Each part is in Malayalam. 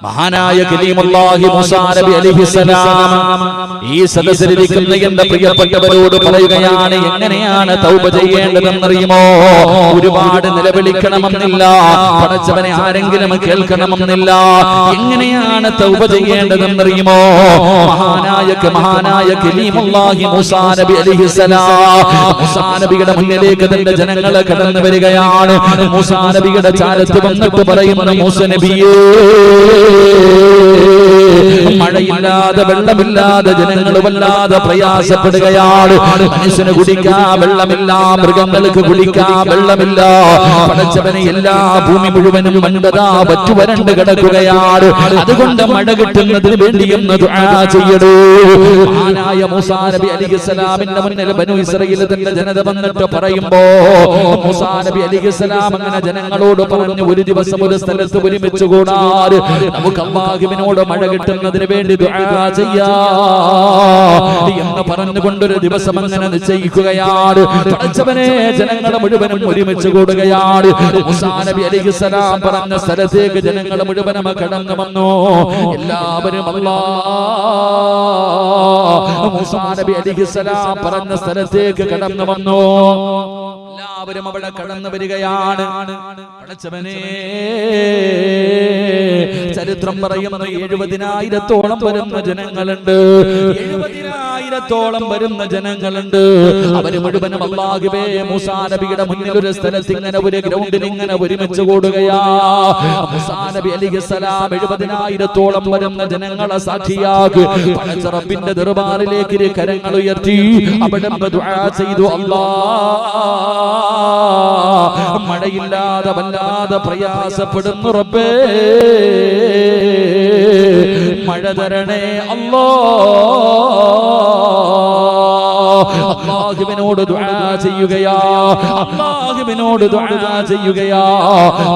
മഹാനായ കലീമുല്ലാഹി മൂസാ നബി അലൈഹിസ്സലാം ഈ സദസ്സിലിരിക്കുന്ന എന്റെ പ്രിയപ്പെട്ടവരോട് പറയുകയാണ്, എങ്ങനെയാണ് തൗബ ചെയ്യേണ്ടതെന്നറിയുമോ? ഒരുപാട് നിലവിളിക്കണമെന്നില്ല, പടച്ചവനെ ആരെങ്കിലും കേൾക്കണമെന്നില്ല. എങ്ങനെയാണ് തൗബ ചെയ്യേണ്ടതെന്നറിയുമോ? മഹാനായ കലീമുല്ലാഹി മൂസാ നബി അലൈഹിസ്സലാം മൂസാ നബിയുടെ മുന്നിലേക്ക് തന്റെ ജനങ്ങൾ കടന്നു വരികയാണ്. മൂസാ നബിയുടെ ചാരത്ത് വന്നിട്ട് പറയുന്നു, മൂസാ നബിയേ, മഴയില്ലാതെ വെള്ളമില്ലാതെ ജനങ്ങൾ വല്ലാതെ പ്രയാസപ്പെടുകയാണ്. മനുഷ്യന് കുടിക്കാൻ വെള്ളമില്ല, മൃഗങ്ങൾക്ക് കുടിക്കാൻ വെള്ളമില്ല. പടച്ചവനെ എല്ലാ ഭൂമി മുഴുവനും മണ്ടതാ പറ്റുവരണ്ട് കിടക്കുകയാണ്. അതുകൊണ്ട് മഴ കിട്ടുന്നതിന് വേണ്ടി എന്ന് ദുആ ചെയ്യടൂ. മഹാനായ മൂസാ നബി അലൈഹിസ്സലാമിന്റെ മുന്നിൽ ബനൂ ഇസ്രായേൽ തന്റെ ജനത വന്നിട്ട് പറയുമ്പോ മൂസാ നബി അലൈഹിസ്സലാം അങ്ങനെ ജനങ്ങളോട് പറഞ്ഞു, ഒരു ദിവസം ഒരു സ്ഥലത്ത് ഒരുമിച്ച് കൂടാറ് നമുക്ക് അല്ലാഹുവിനോട് മഴ കിട്ടുന്നതിന് വേണ്ടി ദുആ ചെയ്യാം എന്ന് പറഞ്ഞുകൊണ്ടൊരു ദിവസം അങ്ങനെ നിശ്ചയിക്കുകയാണ്. പടച്ചവനെ ജനങ്ങളെ മുഴുവനും ഒരുമിച്ച് കൂടുകയാണ്. മൂസാ നബി അലൈഹിസ്സലാം പറഞ്ഞ സ്ഥലത്തേക്ക് ജനങ്ങളെ മുഴുവനും കടന്നു വന്നു. എല്ലാവരും മൂസാ നബി അലൈഹിസ്സലാം പറഞ്ഞ സ്ഥലത്തേക്ക് കടന്നു വന്നു. എല്ലാവരും അവിടെ കടന്നു വരികയാണ്. പടച്ചവനെ ചരിത്രം പറയുന്ന 70,000-ഓളം വരുന്ന ജനങ്ങളുണ്ട്. 70,000-ഓളം വരുന്ന ജനങ്ങളുണ്ട്. അവര് മുഴുവനും അല്ലാഹുവേ മൂസാ നബിയുടെ മുന്നിൽ ഒരു സ്ഥലത്ത് ഇങ്ങനെ ഒരു ഗ്രൗണ്ടിൽ ഇങ്ങനെ ഒരുമിച്ച് കൂടുകയാ. മൂസാ നബി അലൈഹിസ്സലാം 70,000-ഓളം വരുന്ന ജനങ്ങളെ സാക്ഷിയാക്കി പടച്ച റബ്ബിന്റെ ദർബാറിലേക്ക് കരങ്ങൾ ഉയർത്തി അവിടെ ദുആ ചെയ്തു, മഴയില്ലാതെ വല്ലാതെ പ്രയാസപ്പെടുന്നു റബ്ബേ, മഴ തരണേ അല്ലാ. അല്ലാഹുവിനോട് ദുആ ചെയ്യുകയാ, അല്ലാഹുവിനോട് ദുആ ചെയ്യുകയാ.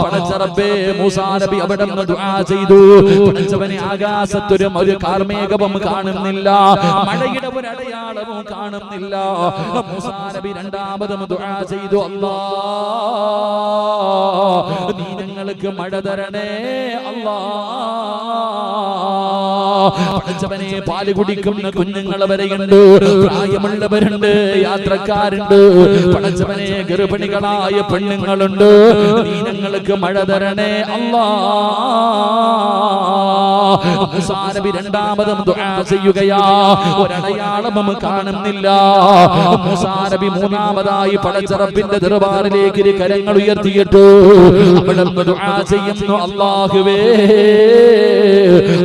പടച്ച റബ്ബേ മൂസാ നബി അവിടെ ദുആ ചെയ്തു. പടച്ചവനെ ആകാശത്തൊരു ഒരു കാർമേഘവും കാണുന്നില്ല, മഴയുടെ ഒരു അടയാളവും കാണുന്നില്ല. മൂസാ നബി രണ്ടാമതും ദുആ ചെയ്തു, അല്ലാ നീ ഞങ്ങൾക്ക് മഴ തരണേ അല്ലാ. പടച്ചവനെ പാല് കുടിക്കുന്ന കുഞ്ഞുങ്ങൾ വരെയുണ്ട്, പ്രായമുള്ളവരുണ്ട്, യാത്രക്കാരുണ്ട്. പടച്ചവനെ ഗർഭിണികളായ പെണ്ണുങ്ങളുണ്ട്. നീ ഞങ്ങൾക്ക് മഴ തരണേ അല്ലാ. മൂസാ നബി രണ്ടാമതും ദുആ ചെയ്യുകയാ, ഒരടയാളവും കാണുന്നില്ല. മൂസാ നബി മൂന്നാമതായി പടച്ച റബ്ബിന്റെ ദർബാറിലേക്ക് കരങ്ങൾ ഉയർത്തിയിട്ടു അവിടുന്ന് ദുആ ചെയ്യുന്നു, അല്ലാഹുവേ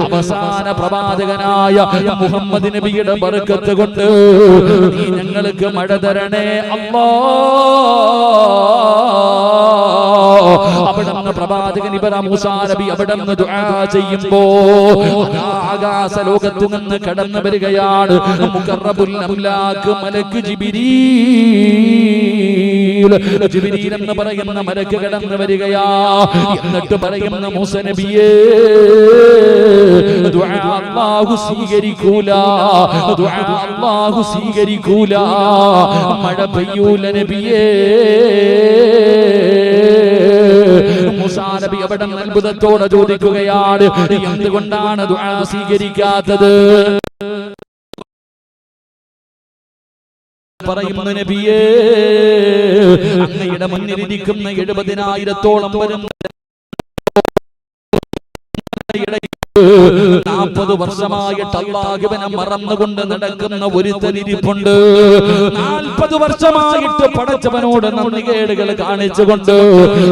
അവസാന പ്രവാചകനായ മുഹമ്മദ് നബിയുടെ ബർക്കത്ത് കൊണ്ട് നീ ഞങ്ങൾക്ക് മഴ തരണേ അല്ലാ. അവിടുന്ന് പ്രവാചകൻ ഇബ്രാഹിം മൂസാ നബി അവിടുന്ന് ദുആ ചെയ്യുമ്പോ ആകാശ ലോകത്ത് നിന്ന് കടന്നു വരികയാണ് മുഖറബുൽ അംലാക്ക് മലക്ക് ജിബ്രീൽ. ജിബ്രീൽ എന്ന് പറയുന്ന മലക്ക് കടന്നു വരികയാ. എന്നിട്ട് പറയുന്ന മൂസാ നബിയേ, ദുആ അല്ലാഹു സ്വീകരിക്കൂല, ദുആ അല്ലാഹു സ്വീകരിക്കൂല, മഴ പെയ്യൂല നബിയേ. മൂസാ നബി അവിടെ അത്ഭുതത്തോടെ ചോദിക്കുകയാണ്, എന്തുകൊണ്ടാണ് ദുആ സ്വീകരിക്കാത്തത്? പറയുന്ന നബിയേ, അങ്ങയുടെ മുന്നിലിരിക്കുന്ന 70,000-ഓളം വരുന്ന 40 വർഷമായിട്ട് അല്ലാഹുവിനെ മറന്നുകൊണ്ട് നടക്കുന്ന ഒരുത്തനിരിപ്പുണ്ട്. 40 വർഷമായിട്ട് പടച്ചവനോട് നന്ദികേടുകൾ കാണിച്ചുകൊണ്ട്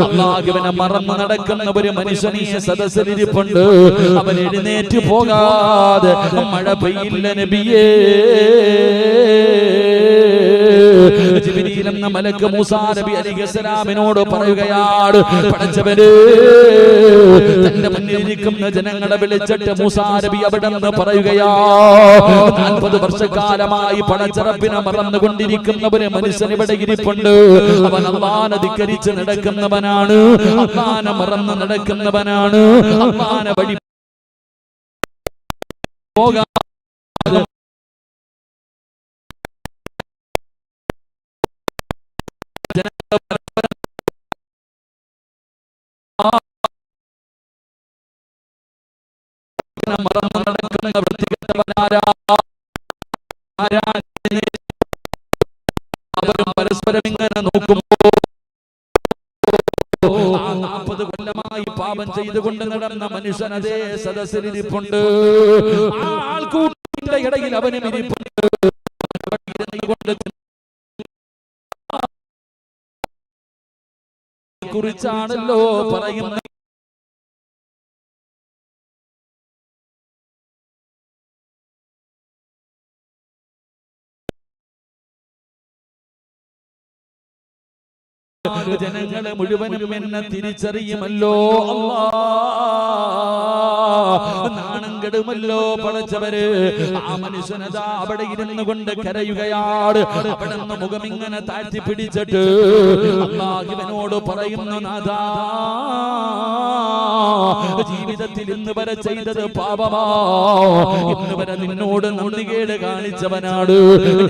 അല്ലാഹുവിനെ മറന്നു നടക്കുന്ന ഒരു മനുഷ്യനീ സദസ്സിലിരിപ്പുണ്ട്. അവൻ എഴുന്നേറ്റ് പോകാതെ മഴ പെയ്യില്ല നബിയേ. ജിബ്രീൽ എന്ന മലക്ക് മൂസാ നബി അലൈഹിസ്സലാമിനോട് പറയുകയാണ്, പടച്ചവനെ തന്റെ മുന്നിലിരിക്കുന്ന ജനങ്ങളെ വിളിച്ചിട്ട് മൂസാ നബി അവിടെ നിന്ന് പറയുകയാ, 40 വർഷക്കാലമായി പടച്ച റബ്ബിനെ മറന്നുകൊണ്ടിരിക്കുന്ന ഒരു മനുഷ്യൻ ഇവിടെ ഇരിപ്പുണ്ട്. അവൻ അല്ലാഹനെ ധിക്കരിച്ച് നടക്കുന്നവനാണ്, അല്ലാഹനെ മറന്ന് നടക്കുന്നവനാണ്, അല്ലാഹനെ വഴി പോകാ മറന്നു നടക്കുന്ന വൃത്തികെട്ടവനാരാ? അവരും പരസ്പരം ഇങ്ങനെ നോക്കുമ്പോ 40 കൊല്ലമായി പാപം ചെയ്തുകൊണ്ട് നടന്ന മനുഷ്യൻ അതേ സദസ്സിലിരിപ്പുണ്ട്. ആ ആൾക്കൂട്ടത്തിന്റെ ഇടയിൽ അവനും ഇരിപ്പുണ്ട്. കുറിച്ചാണല്ലോ പറയുന്നത്. ജനങ്ങളെ മുഴുവനും എന്നെ തിരിച്ചറിയുമല്ലോ നാണം കെടുമല്ലോ പടച്ചവര്. ആ മനുഷ്യനതാ അവിടെ ഇരുന്നു കൊണ്ട് കരയുകയാണ്. അവിടെ നിന്ന് മുഖം ഇങ്ങനെ താഴ്ത്തി പിടിച്ചിട്ട് അല്ലാഹുവിനോട് പറയുന്നു, നാഥാ, ജീവിതത്തിൽ ഇന്ന് വരെ ചെയ്തത് പാപമാ. ഇന്ന് വരെ നിന്നോട് നന്ദികേട് കാണിച്ചവനാണ്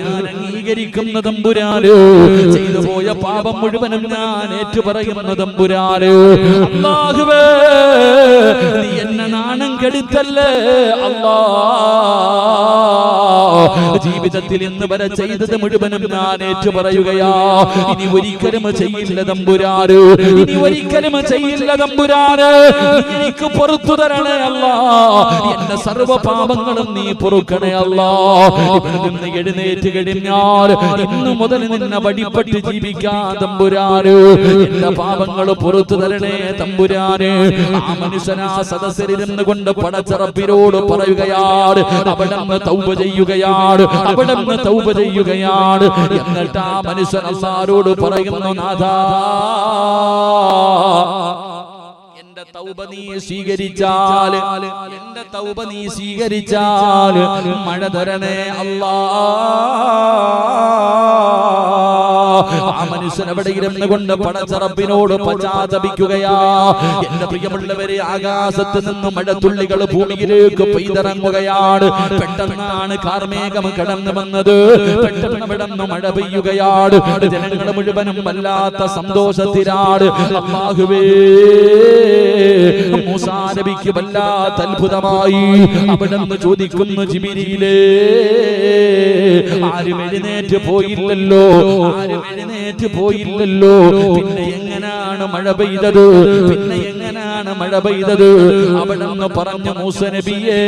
ഞാൻ. അംഗീകരിക്കുന്ന തമ്പുരാന് ചെയ്തു പോയ പാപം മുഴുവനും ഞാൻ ഏറ്റുപറയുന്ന തമ്പുരാന്. അല്ലാഹുവേ, നീ എന്നെ നാണം കെടുത്തല്ലേ അല്ലാ. ജീവിതത്തിൽ ഇന്ന് വരെ ചെയ്തത് മുഴുവനും ഞാൻ ഏറ്റുപറയുകയാ. ഇനി ഒരിക്കലും ചെയ്യില്ല തമ്പുരാന്. ഇനി ഒരിക്കലും ചെയ്യില്ല തമ്പുരാന്. എനിക്ക് പുറത്തു തരണേ അല്ലാ. എന്റെ സർവ്വ പാപങ്ങളും നീ പൊറുക്കണേ അല്ലാ. ഇവിടെ നിന്ന് എഴുന്നേറ്റ് കഴിഞ്ഞാൽ ഇന്നു മുതൽ നിന്നെ വഴിപ്പെട്ട് ജീവിക്കാൻ തമ്പുരാന്. എന്റെ പാപങ്ങൾ പുറത്തു തരണേ തമ്പുരാന്. ആ മനുഷ്യനാ സദസ്സിലിരുന്ന് കൊണ്ട് പടച്ചറപ്പിനോട് പറയുകയാണ്. അവിടുന്ന് തൗബ ചെയ്യുകയാണ്. അവിടുന്ന് തൗബ ചെയ്യുകയാണ്. എന്നിട്ട് ആ മനുഷ്യൻ അല്ലാഹുവോട് പറയുന്നു, നാഥാ, എന്റെ തൗബ നീ സ്വീകരിച്ചാൽ, എന്റെ തൗബ നീ സ്വീകരിച്ചാൽ മഴ തരണേ അല്ലാ. ആ മനുഷ്യൻ അവിടെ ഇരുന്ന് കൊണ്ട് പടച്ചറപ്പിനോട് പശ്ചാത്തപിക്കുകയാ. എന്റെ പ്രിയമുള്ളവരെ, ആകാശത്ത് നിന്ന് മഴത്തുള്ളികൾ ഭൂമിയിലേക്ക് പെയ്തിറങ്ങുകയാണ്. പെട്ടെന്നാണ് കാർമേഘം കടന്നു വന്നത്. പെട്ടെന്ന് വിടന്നു മഴ പെയ്യുകയാണ്. ജനങ്ങൾ മുഴുവനും വല്ലാത്ത സന്തോഷത്തിലാണ്. അല്ലാഹുവേ, മൂസാ നബിക്ക് വല്ലാത്ത അത്ഭുതമായി. അവിടുന്ന് ചോദിക്കുന്നു, ജിബ്രീലേ, ആരും എഴുന്നേറ്റ് പോയില്ലല്ലോ, ആരും എഴുന്നേറ്റ് പോയില്ലല്ലോ, പിന്നെ എങ്ങനെയാണ് മഴ പെയ്തത്? പിന്നെ എങ്ങനെയാണ് മഴ പെയ്തത്? അവിടുന്ന് പറഞ്ഞു, മൂസ നബിയേ,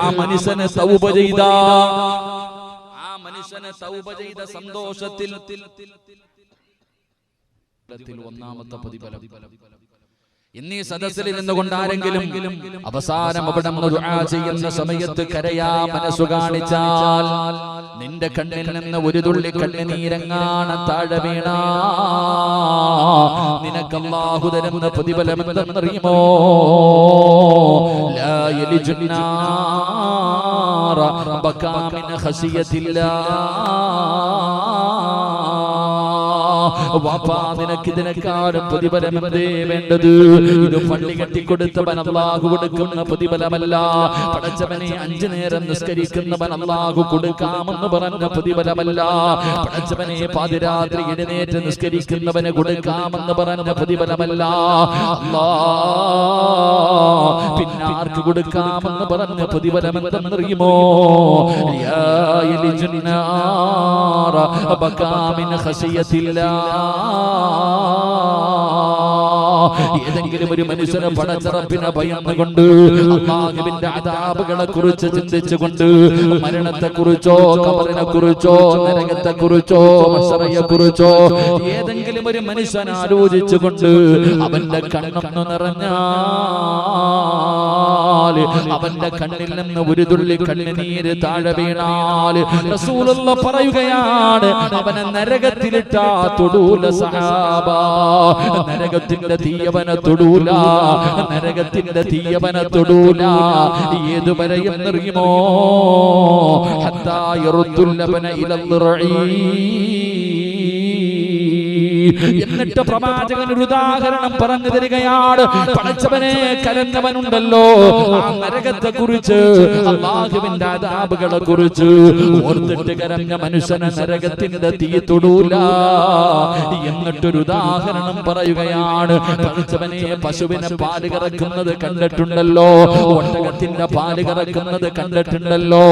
ആ മനുഷ്യനെ തൗബ ചെയ്ത, ആ മനുഷ്യനെ തൗബ ചെയ്ത സന്തോഷത്തിൽ ഒന്നാമത്തെ പ്രതിഫലം. ഇന്നീ സദസ്സിൽ നിന്നുകൊണ്ട് ആരെങ്കിലും അവസാനം അവിടെ ദുആ ചെയ്യുന്ന സമയത്ത് കരയാ മനസ്സു കാണിച്ചാൽ, നിന്റെ കണ്ണിൽ നിന്ന് ഒരു തുള്ളി കണ്ണുനീരങ്ങാണ് താഴെ വീണ, നിനക്ക് അല്ലാഹു തരുന്ന പ്രതിഫലം എന്തെന്നറിയുമോ? ലാ യലിജുന്നാറ ബകാ മിൻ ഖശിയത്തില്ലാഹ്. വാപ്പാ, നിനക്ക് ഇതിനെക്കാളും പ്രതിഫലം എന്തേ വേണ്ടത്? ഇത് പള്ളി കെട്ടിക്കൊടുത്തവൻ അല്ലാഹു കൊടുക്കുന്ന പ്രതിഫലമല്ല. പടച്ചവനെ 5 നേരം നിസ്കരിക്കുന്നവൻ അല്ലാഹു കൊടുക്കാമെന്ന് പറഞ്ഞ പ്രതിഫലമല്ല. പടച്ചവനെ പാതിരാത്രി എഴുന്നേറ്റ് നിസ്കരിക്കുന്നവന് കൊടുക്കാമെന്ന് പറഞ്ഞ പ്രതിഫലമല്ല. പിന്നെ ആർക്ക് കൊടുക്കാമെന്ന് പറഞ്ഞ പ്രതിഫലം എന്തെന്നറിയുമോ? യാ യലിജുന്നാറ ബകാ മിൻ ഖശിയത്തില്ലാഹ്. ഏതെങ്കിലും ഒരു മനുഷ്യനെ പടച്ചറപ്പിനെ ഭയന്നുകൊണ്ട്, അല്ലാഹുവിന്റെ അദാബുകളെ കുറിച്ച് ചിന്തിച്ചുകൊണ്ട്, മരണത്തെ കുറിച്ചോ ഖബറിനെ കുറിച്ചോ നരകത്തെ കുറിച്ചോ മഹ്ശറയെ കുറിച്ചോ ഏതെങ്കിലും ഒരു മനുഷ്യൻ ആലോചിച്ചുകൊണ്ട് അവന്റെ കണ്ണൊന്നു നിറഞ്ഞാൽ, അവന്റെ കണ്ണിൽ നിന്ന് ഒരു തുള്ളി കണ്ണുനീര് താഴെ വീണാൽ റസൂലുള്ളാഹി പറയുകയാണ്, അവനെ നരകത്തിലിട്ടാ തൊടൂല സഹാബ. നരകത്തിന്റെ തീയവനെ തൊടൂല, നരകത്തിന്റെ തീയവനെ തൊടൂല. ഏതുവരെ എന്നറിയുമോ? ഹത്താ യറുദ്ദുൽ ലബന ഇലൽ റഈ. എന്നിട്ട് പ്രവാചകൻ ഒരു ഉദാഹരണം പറഞ്ഞു തരികയാണ്. പടച്ചവനെ കരഞ്ഞവനുണ്ടല്ലോ, ആ നരകത്തെ കുറിച്ച്, അല്ലാഹുവിന്റെ അദാബുകളെ കുറിച്ച് ഓർത്തിട്ട് കരഞ്ഞ മനുഷ്യനെ നരകത്തിന്റെ തീ തൊടൂല. എന്നിട്ടൊരു ഉദാഹരണം പറയുകയാണ്. പടച്ചവനെ പശുവിനെ പാല് കറക്കുന്നത് കണ്ടിട്ടുണ്ടല്ലോ, ഒട്ടകത്തിന്റെ പാല് കറക്കുന്നത് കണ്ടിട്ടുണ്ടല്ലോ.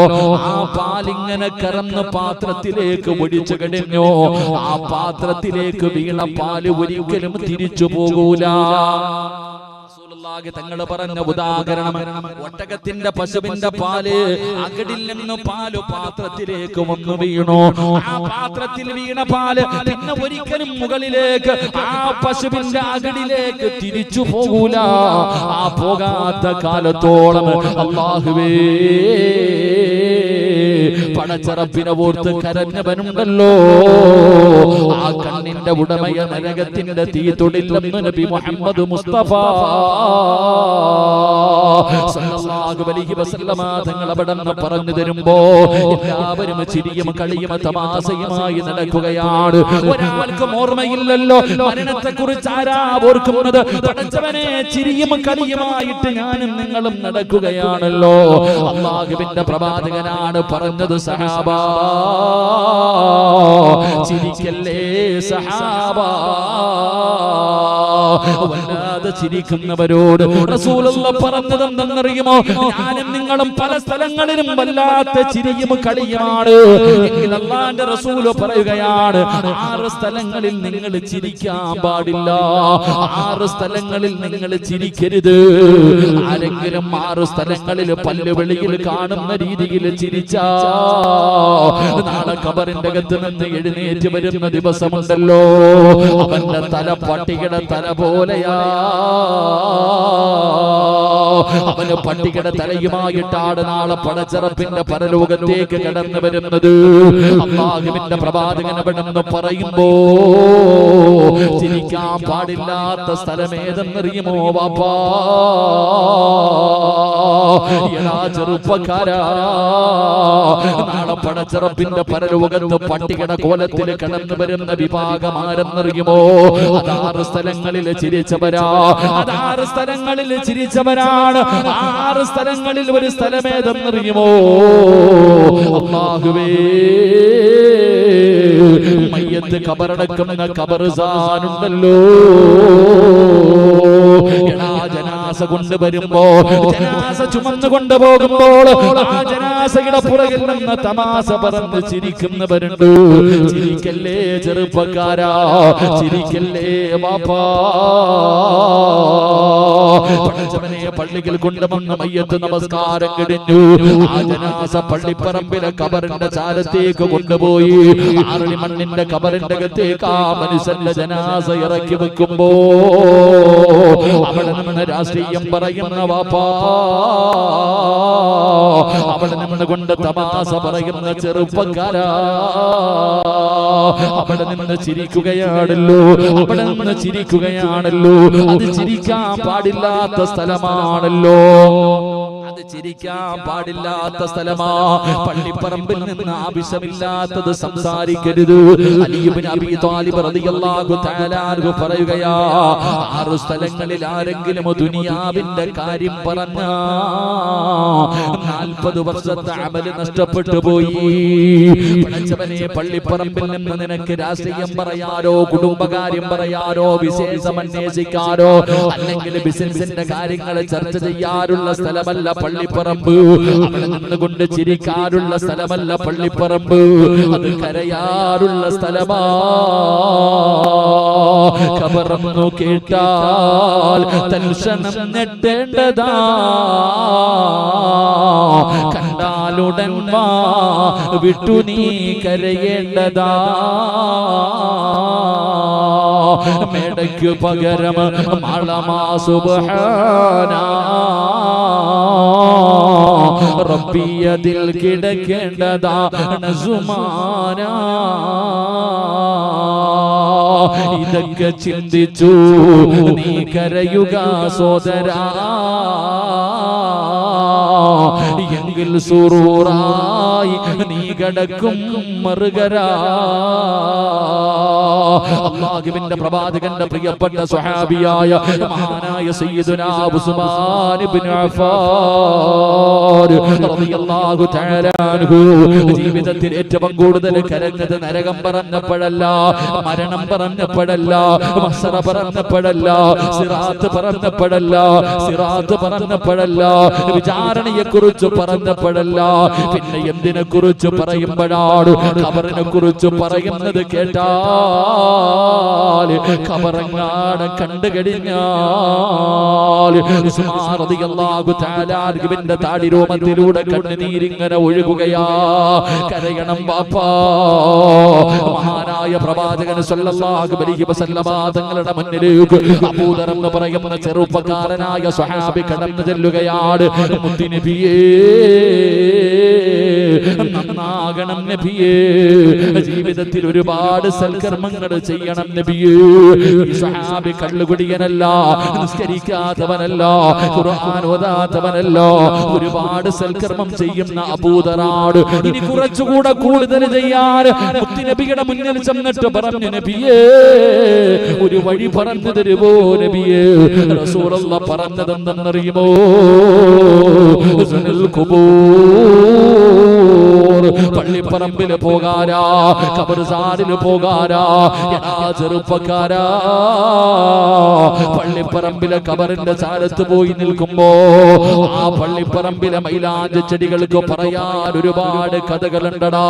ആ പാലിങ്ങനെ കറന്ന് പാത്രത്തിലേക്ക് ഒഴിച്ചു കഴിഞ്ഞു. ആ പാത്രത്തിലേക്ക് വീണ പാല് ഒരിക്കലും തിരിച്ചു പോകൂല. തങ്ങൾ പറഞ്ഞ ഉദാഹരണം, ഒട്ടകത്തിന്റെ പശുവിന്റെ പാല് അകടിൽ നിന്ന് പാല് പാത്രത്തിലേക്ക് വന്നു വീണു. ആ പാത്രത്തിൽ വീണ പാല് പിന്നെ ഒരിക്കലും മുകളിലേക്ക് ആ പശുവിന്റെ അകടിലേക്ക് തിരിച്ചു പോകൂല. ആ പോകാത്ത കാലത്തോളം അല്ലാഹുവേ പടച്ചറപ്പിനെ ഓർത്ത് കരഞ്ഞവനുണ്ടല്ലോ, ആ കണ്ണിന്റെ ഉടമയ നരകത്തിന്റെ തീ തൊടില്ലെന്ന് നബി മുഹമ്മദ് മുസ്തഫ സല്ലല്ലാഹു അലൈഹി വസല്ലമ തങ്ങൾ അവിടെന്ന് പറഞ്ഞു തരുമ്പോ എല്ലാവരും ചിരിയും കളിയും തമാശയുമായി നടക്കുകയാണ്. ഒരാൾക്കും ഓർമ്മയില്ലല്ലോ മരണത്തെ കുറിച്ച്. ആരാ ഓർക്കുന്നത്? പടച്ചവനെ ചിരിയും കളിയുമായിട്ട് ഞാനും നിങ്ങളും നടക്കുകയാണല്ലോ. അല്ലാഹുവിന്റെ പ്രവാചകനാണ് പറഞ്ഞത്, സഹാബ ചിരിക്കല്ലേ സഹാബ. വല്ലാതെ ചിരിക്കുന്നവരോട് റസൂലുള്ളാഹി പറഞ്ഞത് എന്തെന്നറിയുമോ? ഞാനും നിങ്ങളും പല സ്ഥലങ്ങളിലും വല്ലാത്ത ചിരിയും കളിയുമാണ്. എങ്കിൽ അല്ലാഹുവിന്റെ റസൂൽ പറയുകയാണ്, 6 സ്ഥലങ്ങളിൽ നിങ്ങൾ ചിരിക്കാൻ പാടില്ല. 6 സ്ഥലങ്ങളിൽ നിങ്ങൾ ചിരിക്കരുത്. ആരെങ്കിലും 6 സ്ഥലങ്ങളിൽ പല്ലുവെളിയിൽ കാണുന്ന രീതിയിൽ ചിരിച്ചാ നാളെ ഖബറിന്റെ അകത്ത് നിന്ന് എഴുന്നേറ്റ് വരുന്ന ദിവസമുണ്ടല്ലോ, അവന്റെ തല പട്ടികയുടെ തല പോലെയാ. അവന് പട്ടികയുടെ തലയുമായിട്ടാണ് നാളെ പടച്ചറപ്പിന്റെ പരലോകത്തേക്ക് കടന്നു വരുന്നത്. അല്ലാഹുവിന്റെ പ്രവാചകൻ അവിടെന്ന് പറയുമ്പോ ചിരിക്കാൻ പാടില്ലാത്ത സ്ഥലമേതെന്നറിയുമോ വാപ്പാ? എടാ ചെറുപ്പക്കാരാ, നാളെ പടച്ചറപ്പിന്റെ പരലോകത്ത് പട്ടികയുടെ കോലത്തിൽ കടന്നു വരുന്ന വിഭാഗം ആരെന്നറിയുമോ? 6 സ്ഥലങ്ങളിൽ ചിരിച്ചവരാ. 6 സ്ഥലങ്ങളിൽ ചിരിച്ചവരാണ്. 6 സ്ഥലങ്ങളിൽ ഒരു സ്ഥലമേതെന്നറിയുമോ? അല്ലാഹുവേ, മയ്യത്ത് ഖബറടക്കുന്ന ഖബർസാനുണ്ടല്ലോ. ജനാസ കൊണ്ടുവരുമ്പോ, ജനാസ ചുമന്നു കൊണ്ടുപോകുമ്പോൾ ആ ജനാസയുടെ പുറകിൽ നിന്ന് തമാശ പറഞ്ഞ് ചിരിക്കുന്നവരുണ്ട്. ചിരിക്കല്ലേ ചെറുപ്പക്കാരാ, ചിരിക്കല്ലേ വാപ്പാ. പടച്ചവനെ പള്ളിയിൽ കൊണ്ടുവന്ന മയ്യത്ത് നമസ്കാരം കഴിഞ്ഞു. ആ ജനാസ പള്ളിപ്പറമ്പിലെ ഖബറിന്റെ ചാരത്തേക്ക് കൊണ്ടുപോയി. ആറളി മണ്ണിന്റെ ഖബറിന്റെ അകത്തേക്ക് ആ മനുഷ്യന്റെ ജനാസ ഇറക്കി വെക്കുമ്പോ അവിടെ നിന്ന് രാഷ്ട്രീയം പറയുന്ന വാപ്പാ, അവിടെ നിന്ന് കൊണ്ട് തമാശ പറയുന്ന ചെറുപ്പക്കാരാ, അവിടെ നിന്ന് ചിരിക്കുകയാണല്ലോ, അവിടെ നിന്ന് ചിരിക്കുകയാണല്ലോ. അത് ചിരിക്കാൻ പാടില്ലാത്ത സ്ഥലമാണല്ലോ. അത് ചിരിക്കാൻ പാടില്ലാത്ത സ്ഥലമാ. പള്ളിപ്പറമ്പിൽ നിന്ന് ആവശ്യമില്ലാത്തത് സംസാരിക്കരുത്. അലി ഇബ്നു അബീ ത്വാലിബ് റളിയല്ലാഹു തആല അൻഹു പറയുകയാ, 6 സ്ഥലങ്ങളിൽ ആരെങ്കിലും ദുനിയാവിന്റെ കാര്യം പറഞ്ഞ 40 വർഷത്തെ അമല് നഷ്ടപ്പെട്ടു പോയി. പടച്ചവനെ, പള്ളിപ്പറമ്പിൽ നിന്ന് നിനക്ക് രാഷ്ട്രീയം പറയാനോ കുടുംബകാര്യം പറയാനോ വിശേഷം അന്വേഷിക്കാനോ അല്ലെങ്കിൽ ബിസിനസിന്റെ കാര്യങ്ങൾ ചർച്ച ചെയ്യാനുള്ള സ്ഥലമല്ല പള്ളിപ്പറമ്പ്. അവിടെ നിന്നുകൊണ്ട് ചിരിക്കാനുള്ള സ്ഥലമല്ല പള്ളിപ്പറമ്പ്. അത് കരയാറുള്ള സ്ഥലമാ. ഖബറെന്നു കേട്ടാൽ തൽക്ഷണം ഞെട്ടേണ്ടതാ, കണ്ടാലുടൻ വാ വിട്ടു നീ കരയേണ്ടതാ. മേടയ്ക്കു പകരം മളമാ സുബ്ഹാനാ റബ്ബിയതിൽ കിടക്കേണ്ടതാണ് സുമാനാ. ഇതൊക്കെ ചിന്തിച്ചു നീ കരയുക സോദരാ, എങ്കിൽ സുറൂറാ നീ കിടക്കും മറുകരാ. അല്ലാഹുവിന്റെ പ്രവാചകന്റെ പ്രിയപ്പെട്ട സ്വഹാബിയായ മഹാനായ സയ്യിദുനാ ഉസ്മാൻ ഇബ്നു അഫ്ഫാൻ റളിയല്ലാഹു തആല അൻഹു ജീവിതത്തിൽ ഏറ്റവും കൂടുതൽ കരഞ്ഞത് നരകം പറഞ്ഞപ്പോഴല്ല, മരണം പറഞ്ഞപ്പോഴല്ല, മഹ്ശറ പറഞ്ഞപ്പോഴല്ല, സിറാത്ത് പറഞ്ഞപ്പോഴല്ല, വിചാരണയെ കുറിച്ച് പറഞ്ഞപ്പോഴല്ല, പിന്നെ എന്തിനെ കുറിച്ച് പറയുമ്പോഴാണ്? ഖബറിനെ കുറിച്ച് പറയുന്നത് കേട്ടാൽ, ഖബറങ്ങാട് കണ്ടു കഴിഞ്ഞാൽ ഉസ്മാൻ റളിയല്ലാഹു തആല അൻഹുവിന്റെ താടിരോമത്തിലൂടെ കണ്ണുനീരിങ്ങനെ ഒഴുകുകയാ. കരയണം വാപ്പാ. മഹാനായ പ്രവാചകൻ സല്ലല്ലാഹു അലൈഹി വസല്ലമ തങ്ങളുടെ മുന്നിലേക്ക് അബൂദർ എന്ന് പറയുന്ന ചെറുപ്പക്കാരനായ സ്വഹാബി കടന്നു ചെല്ലുകയാണ്. മുത്തുനബിയേ, നന്നാകണം നബിയേ, ജീവിതത്തിൽ ഒരുപാട് സൽക്കർമ്മങ്ങൾ ചെയ്യണം നബിയേ. ഈ സ്വഹാബി കള്ളുകുടിയനല്ല, നിസ്കരിക്കാത്തവനല്ല, ഖുർആൻ ഓതാത്തവനല്ല, ഒരുപാട് സൽക്കർമ്മം ചെയ്യുന്ന അബൂദറാണ്. ഇനി കുറച്ചുകൂടെ കൂടുതൽ ചെയ്യാൻ മുത്തുനബിയുടെ മുന്നിൽ ചെന്നിട്ട് പറഞ്ഞു, നബിയേ ഒരു വഴി പറഞ്ഞു തരുമോ നബിയേ? റസൂലുള്ളാഹി പറഞ്ഞതെന്തെന്നറിയുമോ? പള്ളിപ്പറമ്പിൽ പോകാരാ, ഖബർസ്ഥാനിൽ പോകാരാ. എടാ ചെറുപ്പക്കാരാ, പള്ളിപ്പറമ്പിലെ ഖബറിന്റെ ചാരത്ത് പോയി നിൽക്കുമ്പോ ആ പള്ളിപ്പറമ്പിലെ മൈലാഞ്ചി ചെടികൾക്ക് പറയാൻ ഒരുപാട് കഥകളുണ്ടടാ.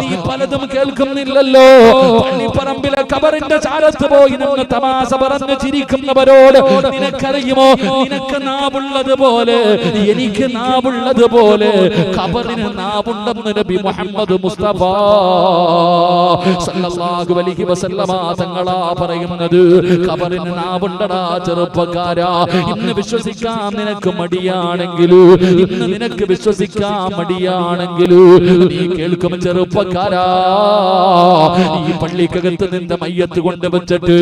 നീ പലതും കേൾക്കുന്നില്ലല്ലോ. പള്ളിപ്പറമ്പിലെ ഖബറിന്റെ ചാരത്ത് പോയി നിന്ന് തമാശ പറഞ്ഞ് ചിരിക്കുന്നവരോട് നിനക്കറിയുമോ? നിനക്ക് നാവുള്ളതുപോലെ എനിക്ക് നാവുള്ളതുപോലെ ഖബറിന് നാവുണ്ടെന്ന് നബി മുഹമ്മദ് മുസ്തഫ സല്ലല്ലാഹു അലൈഹി വസല്ലമ തങ്ങളാ പറയുന്നത്. ഖബറിന് നാവുണ്ടടാ ചെറുപ്പക്കാരാ. ഇന്ന് വിശ്വസിക്കാൻ നിനക്ക് മടിയാണെങ്കിലൂ, ഇന്ന് നിനക്ക് വിശ്വസിക്കാൻ മടിയാണെങ്കിലൂ, നീ കേൾക്കും ചെറുപ്പക്കാരാ. ഈ പള്ളിക്കകത്ത് നിന്റെ മയ്യത്ത് കൊണ്ടുവച്ചിട്ട്,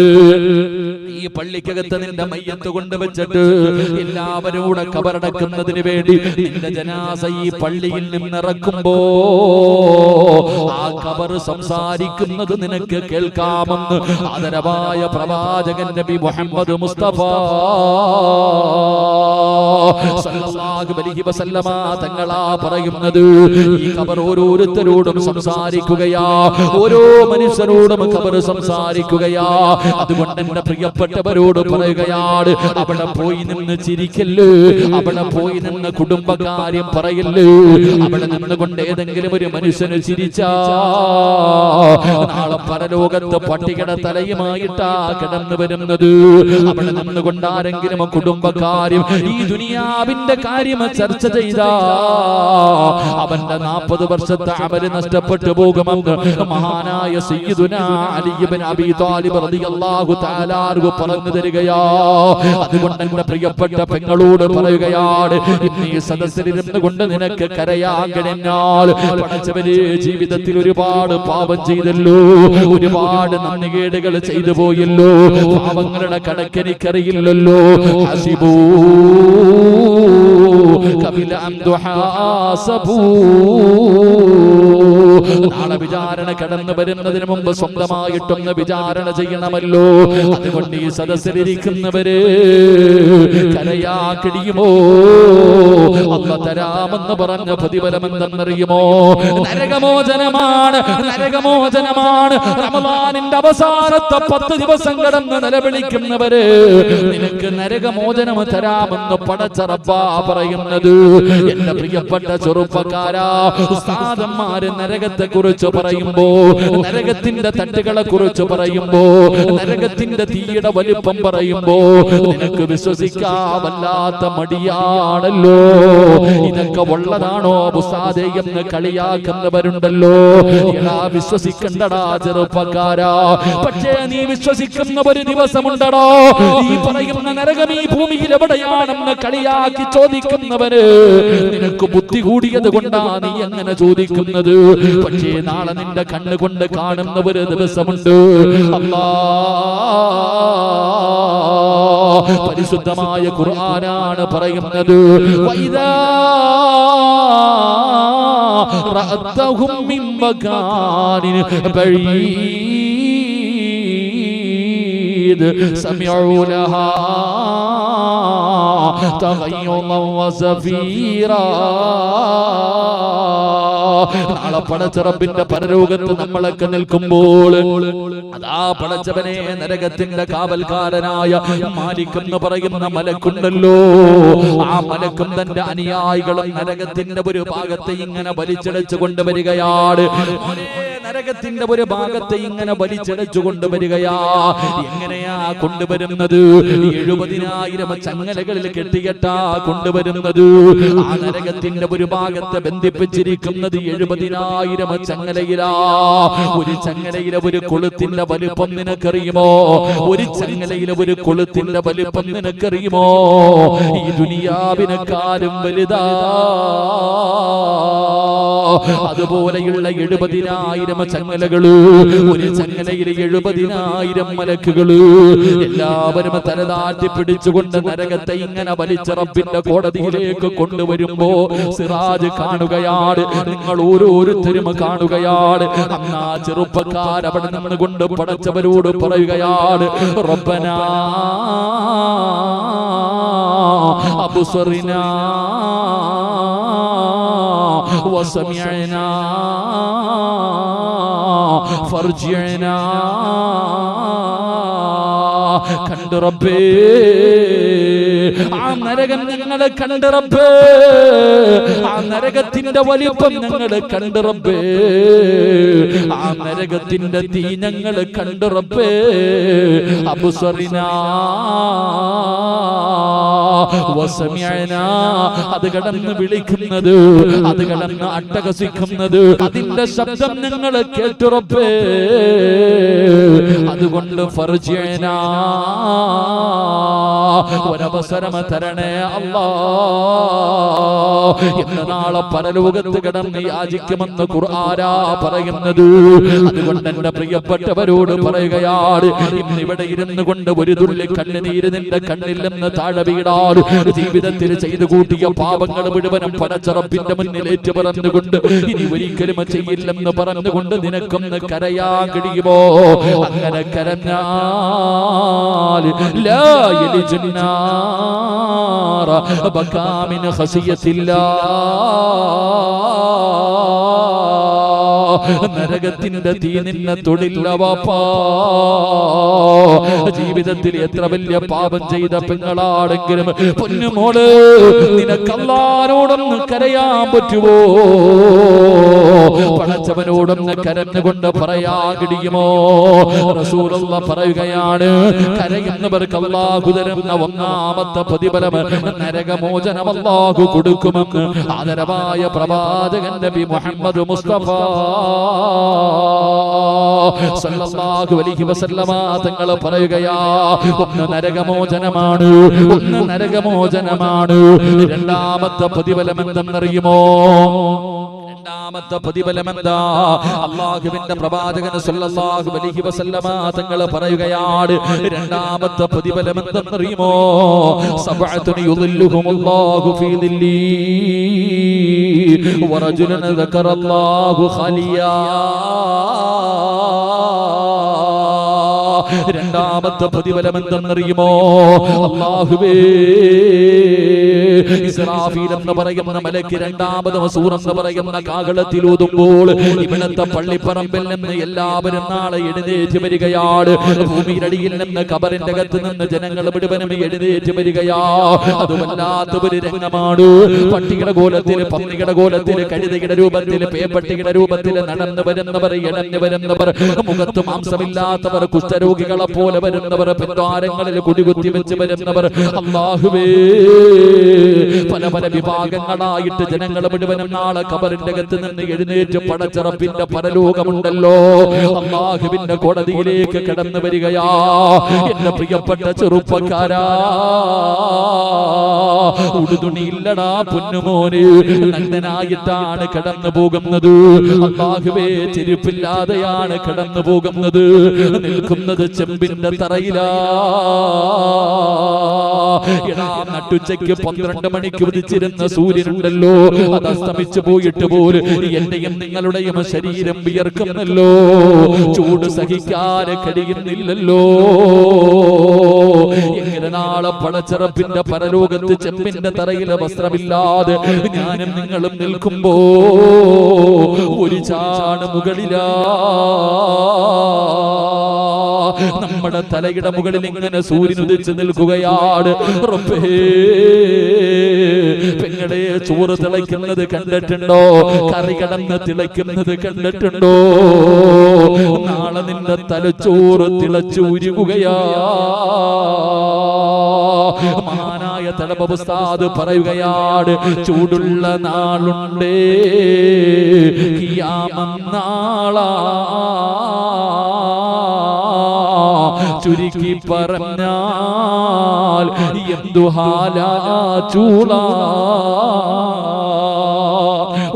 ഈ പള്ളിക്കകത്ത് നിന്റെ മയ്യത്ത് കൊണ്ടുവച്ചിട്ട് എല്ലാവരും കൂടെ ഖബറടക്കുന്നതിന് വേണ്ടി നിന്റെ ജനാസ ഈ പള്ളിയിൽ നിന്നിറക്കുമ്പോ ആ ഖബർ സംസാരിക്കുന്നത് നിനക്ക് കേൾക്കാമെന്ന് ആദരവായ പ്രവാചകൻ നബി മുഹമ്മദ് മുസ്തഫ സല്ലല്ലാഹു അലൈഹി വസല്ലമ തങ്ങളാ പറയുന്നത്. ഈ ഖബർ ഓരോരുത്തരോടും സംസാരിക്കുകയാ, ഓരോ മനുഷ്യരോടും ഖബർ സംസാരിക്കുകയാ. അതുകൊണ്ട് എന്റെ പ്രിയപ്പെട്ടവരോട് പറയുകയാണ്, അവിടെ പോയി നിന്ന് ചിരിക്കല്ലേ, അവിടെ പോയി നിന്ന് കുടുംബകാര്യം പറയല്ലേ. അവിടെ നിന്നുകൊണ്ട് ഏതെങ്കിലും ഒരു മനുഷ്യന് ചിരിച്ചാ നാളെ പരലോകത്ത് പട്ടികയുടെ തലയുമായിട്ടാ കിടന്നു വരുന്നത്. അവിടെ നിന്നുകൊണ്ട് ആരെങ്കിലും കുടുംബകാര്യം, ഈ ദുനിയാവിന്റെ കാര്യം ചർച്ച ചെയ്താ അവന്റെ 40 വർഷത്തെ അമല് നഷ്ടപ്പെട്ടു പോകുമെന്ന് മഹാനായ സയ്യിദുനാ അലി ഇബ്നു അബീ ത്വാലിബ് റളിയല്ലാഹു തആല അൻഹു പറഞ്ഞു തരികയാ. അതുകൊണ്ട് എന്റെ പ്രിയപ്പെട്ട പെങ്ങളോട് പറയുകയാണ്, ഇന്ന് ഈ സദസ്സിൽ ഇരുന്നുകൊണ്ട് നിനക്ക് കരയാൻ കഴിഞ്ഞാൽ പടച്ചവനെ ജീവിതത്തിൽ ഒരുപാട് പാപം ചെയ്തല്ലോ, ഒരുപാട് നന്ദികേടുകൾ ചെയ്തു പോയല്ലോ, പാപങ്ങളുടെ കണക്കെനിക്കറിയില്ലല്ലോ. ഹസിബൂ ഖബല അൻ തുഹാസബൂ. നാളെ വിചാരണ കടന്നു വരുന്നതിന് മുമ്പ് സ്വന്തമായിട്ടൊന്ന് വിചാരണ ചെയ്യണമല്ലോ. അതുകൊണ്ട് ഈ സദസ്സിലിരിക്കുന്നവര് കരയാ കഴിയുമോ? അല്ലാഹു തരാമെന്ന് പറഞ്ഞ പ്രതിഫലം എന്തെന്നറിയുമോ? നരകമോചനമാണ്, നരകമോചനമാണ്. റമളാനിന്റെ അവസാനത്തെ 10 ദിവസം കടന്ന് നിലവിളിക്കുന്നവര് നിനക്ക് നരകമോചനം തരാമെന്ന് പടച്ച റബ്ബാ പറയുന്നത്. എന്റെ പ്രിയപ്പെട്ട ചെറുപ്പക്കാരാ, ഉസ്താദന്മാര് നരകത്തെ കുറിച്ച് പറയുമ്പോ, നരകത്തിന്റെ തട്ടുകളെ കുറിച്ച് പറയുമ്പോ, നരകത്തിന്റെ തീയുടെ വലിപ്പം പറയുമ്പോ നിനക്ക് വിശ്വസിക്കാവല്ലാത്ത മടിയാണല്ലോ. ഇതൊക്കെ ഉള്ളതാണോ ഉസ്താദേ എന്ന് കളിയാക്കുന്നവരുണ്ടല്ലോ. എടാ വിശ്വസിക്കണ്ടടാ ചെറുപ്പക്കാരാ. പക്ഷേ നീ വിശ്വസിക്കുന്ന ഒരു ദിവസമുണ്ടടോ, ഈ പറയുന്ന നരകം ഈ ഭൂമിയിൽ എവിടെയാണെന്ന് കളിയാക്കി ചോദിക്കുന്നവര് നിനക്ക് ബുദ്ധി കൂടിയത് കൊണ്ടാ നീ എങ്ങനെ ചോദിക്കുന്നത്. പക്ഷേ നാളെ നിന്റെ കണ്ണുകൊണ്ട് കാണുന്ന ഒരു ദിവസമുണ്ട്. പരിശുദ്ധമായ ഖുർആനാണ് പറയുന്നത്, വൈദാ റഅതഹും മിൻ മകാനിൻ ബഈദ് സമിഉ ലഹാ തഗയ്യുളൻ വസഫീറാ. നാളെ പടച്ച റബ്ബിന്റെ പരലോകത്ത് നമ്മളൊക്കെ നിൽക്കുമ്പോൾ അതാ പടച്ചവനെ നരകത്തിന്റെ കാവൽക്കാരനായ മാലിക് എന്ന് പറയുന്ന മലക്കുണ്ടല്ലോ, ആ മലക്കും തന്റെ അനുയായികളും നരകത്തിന്റെ ഒരു ഭാഗത്തെ ഇങ്ങനെ വലിച്ചടച്ചു കൊണ്ടുവരികയാണ്. നരകത്തിന്റെ ഒരു ഭാഗത്തെ ഇങ്ങനെ വലിച്ചടച്ചു കൊണ്ടുവരികയാ. എങ്ങനെയാ കൊണ്ടുവരുന്നത്? 70,000 ചങ്ങലകളിൽ കെട്ടികെട്ടാ കൊണ്ടുവരുന്നത്. ആ നരകത്തിന്റെ ഒരു ഭാഗത്തെ ബന്ധിപ്പിച്ചിരിക്കുന്നത് 70,000 ചങ്ങലയിലാ. ഒരു ചങ്ങലയിലെ ഒരു കൊളുത്തിന്റെ വലുപ്പം നിനക്കറിയുമോ? ഒരു ചങ്ങലയിലെ ഒരു കൊളുത്തിന്റെ വലുപ്പം നിനക്കറിയുമോ? ഈ ദുനിയാവിനെക്കാളും വലുതാ. അതുപോലെയുള്ള 70,000 ചങ്ങലകള്, ഒരു ചങ്ങലയിലെ 70,000 മലക്കുകള്, എല്ലാവരും തലതാറ്റി പിടിച്ചുകൊണ്ട് നരകത്തെ ഇങ്ങനെ വലിച്ച റബ്ബിന്റെ കോടതിയിലേക്ക് കൊണ്ടുവരുമ്പോ സിറാജ് കാണുകയാണ്. നിങ്ങൾ ഓരോരുത്തരും കാണുകയാണ്. അന്നാ ചെറുപ്പക്കാർ അവിടെ നിന്നുകൊണ്ട് പടച്ചവരോട് പറയുകയാണ്, റബ്ബനാ അബ്സറിനാ വസമിഅനാ ഫർജിഅനാ. കണ്ടു റബ്ബേ, ആ നരകം ഞങ്ങളെ കണ്ടു റബ്ബേ, ആ നരകത്തിന്റെ വലിപ്പം ഞങ്ങളെ കണ്ടു റബ്ബേ, ആ നരകത്തിന്റെ തീ ഞങ്ങളെ കണ്ടു റബ്ബേ. അബ്സറിനാ വസമിഅനാ, അത് കടന്ന് വിളിക്കുന്നത്, അത് കടന്ന് അട്ടഹസിക്കുന്നത്, അതിന്റെ ശബ്ദം ഞങ്ങൾ കേട്ടു റബ്ബേ. അതുകൊണ്ട് ഫർജിഅനാ, ഒരവസരം തരണേ അല്ലാ എന്ന് നാളെ പരലോകത്ത് കിടന്ന് യാചിക്കുമെന്ന് ഖുർആനാ പറയുന്നത്. അതുകൊണ്ട് എന്റെ പ്രിയപ്പെട്ടവരോട് പറയുകയാണ്, ഇന്നിവിടെ ഇരുന്നു കൊണ്ട് ഒരു തുള്ളി കണ്ണുനീര് നിന്റെ കണ്ണിൽ നിന്ന് താഴെ വീടാൻ ജീവിതത്തിൽ ചെയ്തു കൂട്ടിയ പാപങ്ങൾ മുഴുവനും പടച്ച റബ്ബിന്റെ മുന്നിൽ ഏറ്റു പറഞ്ഞുകൊണ്ട് ഇനി ഒരിക്കലും ചെയ്യില്ലെന്ന് പറഞ്ഞുകൊണ്ട് നിനക്കൊന്ന് കരയാൻ കഴിയുമോ? അങ്ങനെ കരഞ്ഞാൽ ലാ യലിജുന്നാറ ബകാമിൻ ഖസിയത്തില്ലാ, നരകത്തിന്റെ തീ നിന്നെ തൊടില്ല വാപ്പാ. ജീവിതത്തിൽ എത്ര വലിയ പാപം ചെയ്ത പെങ്ങളാണെങ്കിലും പൊന്നുമോള്, നിനക്ക് അല്ലാഹുവോടൊന്ന് കരയാൻ പറ്റുമോ? പടച്ചവനോടൊന്ന് കരഞ്ഞുകൊണ്ട് പറയാൻ കഴിയുമോ? റസൂലുള്ളാഹി പറയുകയാണ്, കരയുന്നവർക്ക് അല്ലാഹു തരുന്ന ഒന്നാമത്തെ പ്രതിഫലം നരകമോചനം അല്ലാഹു കൊടുക്കുമെന്ന് ആദരവായ പ്രവാചകൻ നബി മുഹമ്മദ് മുസ്തഫ സല്ലല്ലാഹു അലൈഹി വസല്ലമ തങ്ങൾ പറയുകയാ, ഒന്ന് നരകമോചനമാണ്, ഒന്ന് നരകമോചനമാണ്. രണ്ടാമത്തെ പ്രതിഫലം എന്തെന്നറിയുമോ? രണ്ടാമത്തെ പ്രതിഫലം എന്താ? അല്ലാഹുവിന്റെ പ്രവാചകൻ സല്ലല്ലാഹു അലൈഹി വസല്ലമ തങ്ങൾ പറയുകയാണ്, രണ്ടാമത്തെ പ്രതിഫലം എന്തെന്നറിയുമോ? സബഅത്തുൻ യുദില്ലുഹുമുല്ലാഹു ഫീ ദില്ലി വറജുലൻ ദക്കറല്ലാഹു ഖലിയാ. രണ്ടാമത്തെ പ്രതിഫലം എന്തെന്നറിയുമോ? അല്ലാഹുവേ, ഇസ്രാഫീൽ എന്ന് പറയുന്ന മലക്ക് രണ്ടാമത് സൂർ എന്ന് പറയുന്ന കാഹളത്തിൽ ഊതുമ്പോൾ ഇവിടത്തെ പള്ളിപ്പറമ്പിൽ നിന്ന് എല്ലാവരും നാളെ എഴുന്നേറ്റ് വരികയാണ്. ഭൂമിയിലടിയിൽ നിന്ന് കബറിന്റെ അകത്ത് നിന്ന് ജനങ്ങൾ മുഴുവനും എഴുന്നേറ്റ് വരികയാ. അത് വല്ലാത്ത ഒരു രംഗമാണ്. പട്ടിയുടെ കോലത്തിൽ, പന്നിയുടെ കോലത്തിൽ, കഴുതയുടെ രൂപത്തിൽ, പേപ്പട്ടിയുടെ രൂപത്തിൽ നടന്നു വരുന്നവർ, ഇഴഞ്ഞു വരുന്നവർ, മുഖത്ത് മാംസമില്ലാത്തവർ, കുഷ്ഠരോഗികളെ പോലെ വരുന്നവർ, പിൻദ്വാരങ്ങളിൽ കുടികുത്തി വെച്ച് വരുന്നവർ. അല്ലാഹുവേ, പല പല വിഭാഗങ്ങളായിട്ട് ജനങ്ങൾ മുഴുവനും നാളെ കബറിന്റെ അകത്ത് നിന്ന് എഴുന്നേറ്റ് പടച്ച റബ്ബിന്റെ പരലോകമുണ്ടല്ലോ, അല്ലാഹുവിന്റെ കോടതിയിലേക്ക് കടന്നു വരികയാ. എന്റെ പ്രിയപ്പെട്ട ചെറുപ്പക്കാരാ, ഉടുതുണിയില്ലടാ പൊന്നുമോന്, നഗ്നനായിട്ടാണ് കടന്നു പോകുന്നത്. അല്ലാഹുവേ, ചെരുപ്പില്ലാതെയാണ് കടന്നു പോകുന്നത്. നിൽക്കുന്നത് ചെമ്പിന്റെ തറയിലാ. നട്ടുച്ചയ്ക്ക് 12 മണിക്ക് ഉദിച്ചിരുന്ന സൂര്യനുണ്ടല്ലോ, അത് അസ്തമിച്ചു പോയിട്ട് പോലും എന്റെയും നിങ്ങളുടെയും ശരീരം വിയർക്കുന്നല്ലോ. ചൂട് സഹിക്കാൻ കഴിയുന്നില്ലല്ലോ. എങ്ങനെ നാളെ പടച്ചിറപ്പിന്റെ പരലോകത്ത് ചെമ്പിന്റെ തറയിലെ വസ്ത്രമില്ലാതെ ഞാനും നിങ്ങളും നിൽക്കുമ്പോ ഒരു ചാണ് മുകളിലാ. നമ്മുടെ തലയുടെ മുകളിൽ ഇങ്ങനെ സൂര്യൻ ഉദിച്ചു നിൽക്കുകയാണ്. റബ്ബേ, പെങ്ങളെ, ചോറ് തിളയ്ക്കുന്നത് കണ്ടിട്ടുണ്ടോ? കറി കടന്ന് തിളയ്ക്കുന്നത് കണ്ടിട്ടുണ്ടോ? നാളെ നിന്റെ തലച്ചോറ് തിളച്ചുരുകുകയാ. മഹാനായ തലബ് ഉസ്താദ് പറയുകയാണ്, ചൂടുള്ള നാളുണ്ടേ ഖിയാമം നാളാ. ചുരുക്കി പറഞ്ഞാൽ എന്തു ഹാലാ ചൂള.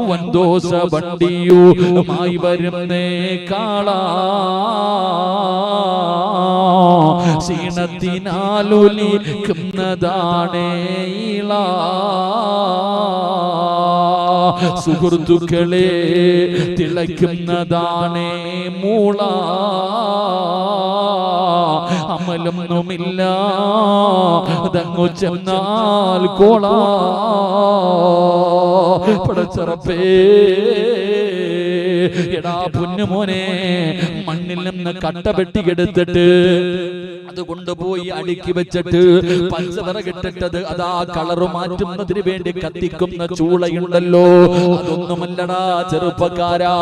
വന്തോസ വണ്ടിയുമായി വരുന്നേ കാളാ. ക്ഷീണത്തിനാലൊലിക്കുന്നതാണേ ഇള. സുഹൃത്തുക്കളെ, തിളയ്ക്കുന്നതാണേ മൂള. അമലൊന്നുമില്ല അതങ്ങു ചെന്നാൽ കോള. പടച്ചറപ്പേ, എടാ പൊന്നുമോനെ, മണ്ണിൽ നിന്ന് കട്ട വെട്ടിയെടുത്തിട്ട് അത് കൊണ്ടുപോയി അടുക്കി വെച്ചിട്ട് പഞ്ചവറ കിട്ടിട്ടത് അതാ കളറ് മാറ്റുന്നതിന് വേണ്ടി കത്തിക്കുന്ന ചൂളയുണ്ടല്ലോ. അതൊന്നുമല്ലടാ ചെറുപ്പക്കാരാ.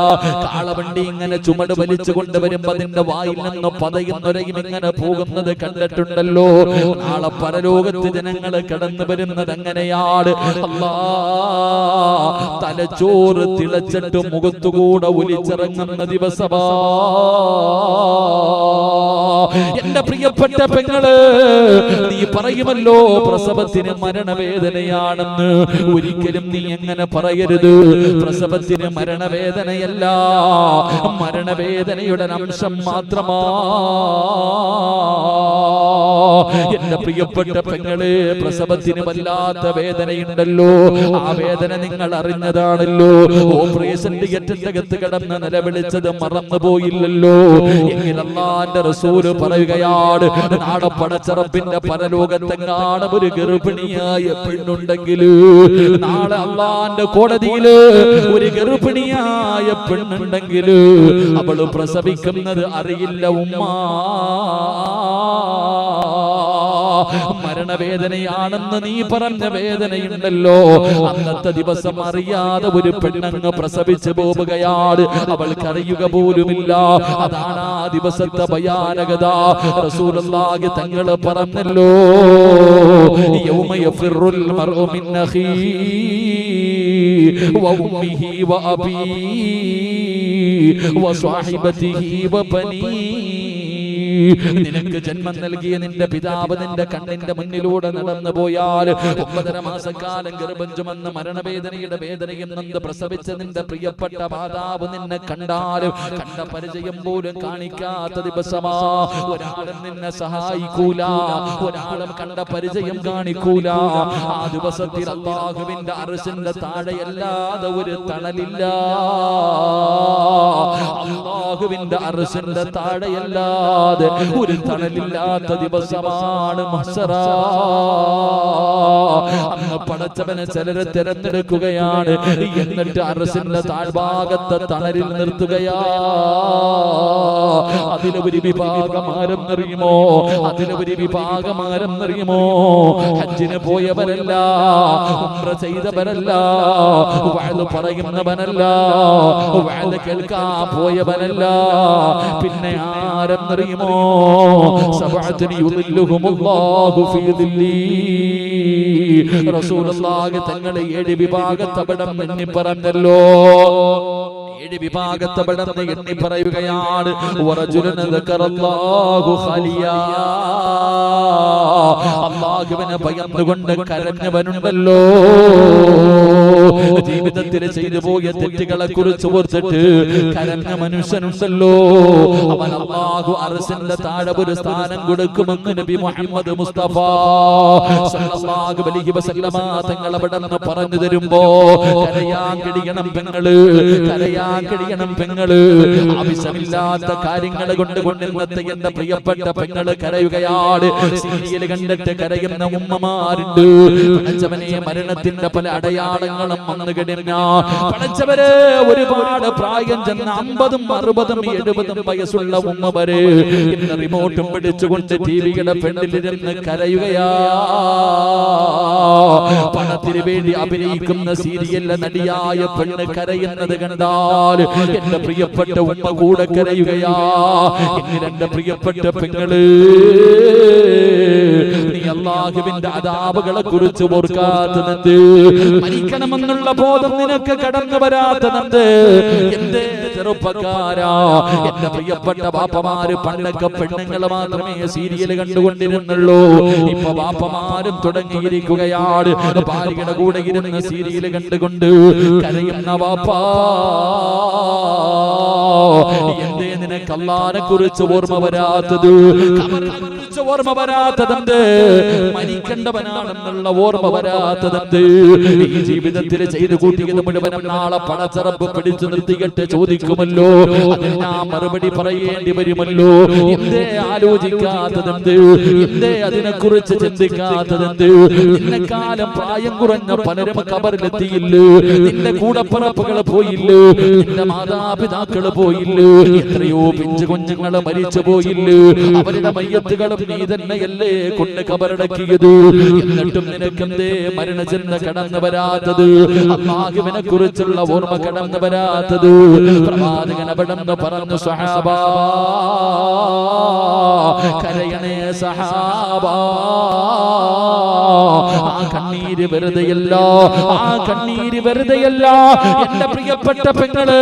കാളവണ്ടി ഇങ്ങനെ ചുമട് വലിച്ചു കൊണ്ടുവരുമ്പോ അതിന്റെ വായിൽ നിന്ന് പതയുന്നൊരയും ഇങ്ങനെ പോകുന്നത് കണ്ടിട്ടുണ്ടല്ലോ. നാളെ പരലോകത്ത് ജനങ്ങൾ കടന്നു വരുന്നത് അങ്ങനെയാണ്. അല്ലാ, തലച്ചോറ് തിളച്ചിട്ട് മുഖത്തുകൂടെ ഒലിച്ചിറങ്ങുന്ന ദിവസമാ. എന്റെ പ്രിയപ്പെട്ട പെങ്ങള്, നീ പറയുമല്ലോ പ്രസവത്തിന് മരണവേദനയാണെന്ന്. ഒരിക്കലും നീ എങ്ങനെ പറയരുത്. പ്രസവത്തിന് മരണവേദനയല്ല, മരണവേദനയുടെ അംശം മാത്രമാ. എന്റെ പ്രിയപ്പെട്ട പെങ്ങളെ, പ്രസവത്തിന് വല്ലാത്ത വേദനയുണ്ടല്ലോ. ആ വേദന നിങ്ങൾ അറിഞ്ഞതാണല്ലോ. ഓപ്പറേഷൻ തിയേറ്ററിന്റെ അകത്ത് കിടന്ന് നിലവിളിച്ചത് മറന്നുപോയില്ലല്ലോ. എങ്കിൽ അല്ലാഹുവിന്റെ റസൂൽ പറയുകയാണ്, നാളെ പടച്ചറപ്പിന്റെ പരലോകത്തെങ്ങാണ് ഒരു ഗർഭിണിയായ പെണ്ണുണ്ടെങ്കിൽ, നാളെ അല്ലാഹുവിന്റെ കോടതിയില് ഒരു ഗർഭിണിയായ പെണ്ണുണ്ടെങ്കിൽ അവള് പ്രസവിക്കുന്നത് അറിയില്ല ഉമ്മ. മരണവേദനയാണെന്ന് നീ പറഞ്ഞ വേദനയുണ്ടല്ലോ, അന്നത്തെ ദിവസം അറിയാതെ ഒരു പെണ്ണങ്ങ് പ്രസവിച്ചു പോവുകയാണ്. അവൾക്കറിയുക പോലുമില്ല. അതാണ് ആ ദിവസത്തെ ഭയാനകത. റസൂലുള്ളാഹി തങ്ങൾ പറഞ്ഞല്ലോ, യൗമ യഫിറുൽ മർഉ മിൻ അഖീഹി വ ഉമ്മിഹി വ അബീഹി വ സ്വഹിബതിഹി വ ബനീഹി. നിനക്ക് ജന്മം നൽകിയ നിന്റെ പിതാവ് നിന്റെ കണ്ണിന്റെ മുന്നിലൂടെ നടന്നു പോയാൽ 9.5 മാസക്കാലം ഗർഭം ചുമന്ന് മരണവേദനയുടെ വേദനയും നൊന്ത് പ്രസവിച്ച നിന്റെ പ്രിയപ്പെട്ട മാതാവ് നിന്നെ കണ്ടാലും കണ്ട പരിചയം പോലും കാണിക്കാത്ത ദിവസമാ. ഒരാളും നിന്നെ സഹായിക്കൂല, ഒരാളും കണ്ട പരിചയം കാണിക്കൂല. ആ ദിവസത്തിൽ അല്ലാഹുവിന്റെ അർശിന്റെ താഴെയല്ലാതെ ഒരു തണലില്ല. അല്ലാഹുവിന്റെ അർശിന്റെ താഴെയല്ലാതെ ഒരു തണലില്ലാത്ത ദിവസമാണ് മഹ്ശറ. അന്ന് പടച്ചവനെ ചിലരെ തിരഞ്ഞെടുക്കുകയാണ്, എന്നിട്ട് അർശിന്റെ താഴ്ഭാഗത്തെ തണലിൽ നിർത്തുകയാ. അതിലൊരു വിഭാഗം ആരെന്നറിയുമോ? അതിലൊരു വിഭാഗം ആരെന്നറിയുമോ? ഹജ്ജിന് പോയവരല്ല, ഉംറ ചെയ്തവരല്ല, വഅദ് പറയുന്നവനല്ല, വഅദ് കേൾക്കാൻ പോയവനല്ല. പിന്നെ ആരെന്നറിയുമോ? സബഅത്തുനി യുദില്ലുഹുമുല്ലാഹു ഫീ ദില്ലി. റസൂലുള്ളാഹി തങ്ങളെ 7 വിഭാഗത്തെ അവിടം എണ്ണി പറഞ്ഞല്ലോ. 7 വിഭാഗത്തെ പെടുന്ന എണ്ണി പറയുകയാണ്. വറജുലൻ ദക്കറല്ലാഹു ഖലിയാ, അല്ലാഹുവിനെ ഭയന്നുകൊണ്ട് കരഞ്ഞവനുണ്ടല്ലോ. ജീവിതത്തിൽ ചെയ്തു പോയ തെറ്റുകളെ കുറിച്ച് ഓർത്തിട്ട് കരഞ്ഞ മനുഷ്യനുണ്ടല്ലോ. അവൻ അല്ലാഹു അർശിന്റെ താഴെ ഒരു സ്ഥാനം കൊടുക്കുമെന്ന് നബി മുഹമ്മദ് മുസ്തഫ സല്ലല്ലാഹു അലൈഹി വസല്ലമ തങ്ങൾ അവിടെ നിന്ന് പറഞ്ഞു തരുമ്പോ കരയാൻ കഴിയണം പെങ്ങള്, കരയാൻ കഴിയണം പെങ്ങള്. ആവശ്യമില്ലാത്ത കാര്യങ്ങൾ കൊണ്ട് ഇന്നത്തെ എന്റെ പ്രിയപ്പെട്ട പെങ്ങള് കരയുകയാണ്. സീരിയൽ കണ്ടിട്ട് കരയുന്ന ഉമ്മമാരുണ്ട്. പടച്ചവനെ, മരണത്തിന്റെ പല അടയാളങ്ങളും വന്നു കഴിഞ്ഞ പടച്ചവരെ, ഒരുപാട് പ്രായം ചെന്ന 50ഉം 60ഉം 70ഉം വയസ്സുള്ള ഉമ്മവര് ഇന്ന് റിമോട്ടും പിടിച്ചുകൊണ്ട് ടിവിയുടെ ഫ്രണ്ടിലിരുന്ന് കരയുകയാ. പണത്തിന് വേണ്ടി അഭിനയിക്കുന്ന സീരിയലിലെ നടിയായ പെണ്ണ് കരയുന്നത് കണ്ടാൽ എന്റെ പ്രിയപ്പെട്ട ഉമ്മ കൂടെ കരയുകയാ. ഇന്ന് എന്റെ പ്രിയപ്പെട്ട പെങ്ങള്, നീ അല്ലാഹുവിന്റെ അദാബുകളെ കുറിച്ച് ഓർക്കാത്തത്, മരിക്കണമെന്നുള്ള ബോധം നിനക്ക് കടന്നു വരാത്തത്. എന്റെ ചെറുപ്പക്കാരാ, എന്റെ പ്രിയപ്പെട്ട ബാപ്പമാര് പണ്ടൊക്കെ പെണ്ണുങ്ങൾ മാത്രമേ സീരിയൽ കണ്ടുകൊണ്ടിരുന്നുള്ളൂ. ഇപ്പൊ ബാപ്പമാരും തുടങ്ങിയിരിക്കുകയാണ് ഭാര്യയുടെ കൂടെ ഇരുന്ന് സീരിയൽ കണ്ടുകൊണ്ട് കരയുന്ന ബാപ്പാ. എന്തേ നിനക്ക് അല്ലാഹുവിനെ കുറിച്ച് ഓർമ്മ വരാത്തത്? ഖബറിനെ കുറിച്ച് ഓർമ്മ വരാത്തതെന്ത്? മരിക്കേണ്ടവനാണെന്നുള്ള ഓർമ്മ വരാത്തതെന്ത്? ഈ ജീവിതത്തിൽ ചെയ്തു കൂട്ടിയത് മുഴുവനും നാളെ പടച്ചറപ്പ് പിടിച്ചു നിർത്തിയിട്ട് ചോദിക്കുമല്ലോ. അതിന് നാം മറുപടി പറയേണ്ടി വരുമല്ലോ. എന്തേ ആലോചിക്കാത്തതെന്ത്? എന്തേ അതിനെക്കുറിച്ച് ചിന്തിക്കാത്തതെന്ത്? നിന്നെക്കാലം പ്രായം കുറഞ്ഞ പലരും ഖബറിലെത്തിയില്ലേ? നിന്റെ കൂടപ്പിറപ്പുകൾ പോയില്ലേ? നിന്റെ മാതാപിതാക്കൾ പോയില്ലേ? എത്രയോ പിഞ്ചു കുഞ്ഞുങ്ങൾ മരിച്ചു പോയില്ലേ? അവരുടെ മയ്യത്തുകളും നീ തന്നെയല്ലേ കൊണ്ട് ഖബറടക്കിയത്? എന്നിട്ടും നിനക്കെന്തേ മരണചിന്ത കടന്നു വരാത്തത്? അല്ലാഹുവിനെ കുറിച്ചുള്ള ഓർമ്മ കടന്നു വരാത്തത്? പ്രവാചകൻ അവിടെന്ന് പറഞ്ഞു, സഹാബാ കരയണേ സഹാബാ. ആ കണ്ണീര് വെറുതെയല്ല, ആ കണ്ണീര് വെറുതെയല്ല. എന്റെ പ്രിയപ്പെട്ട പെങ്ങള്,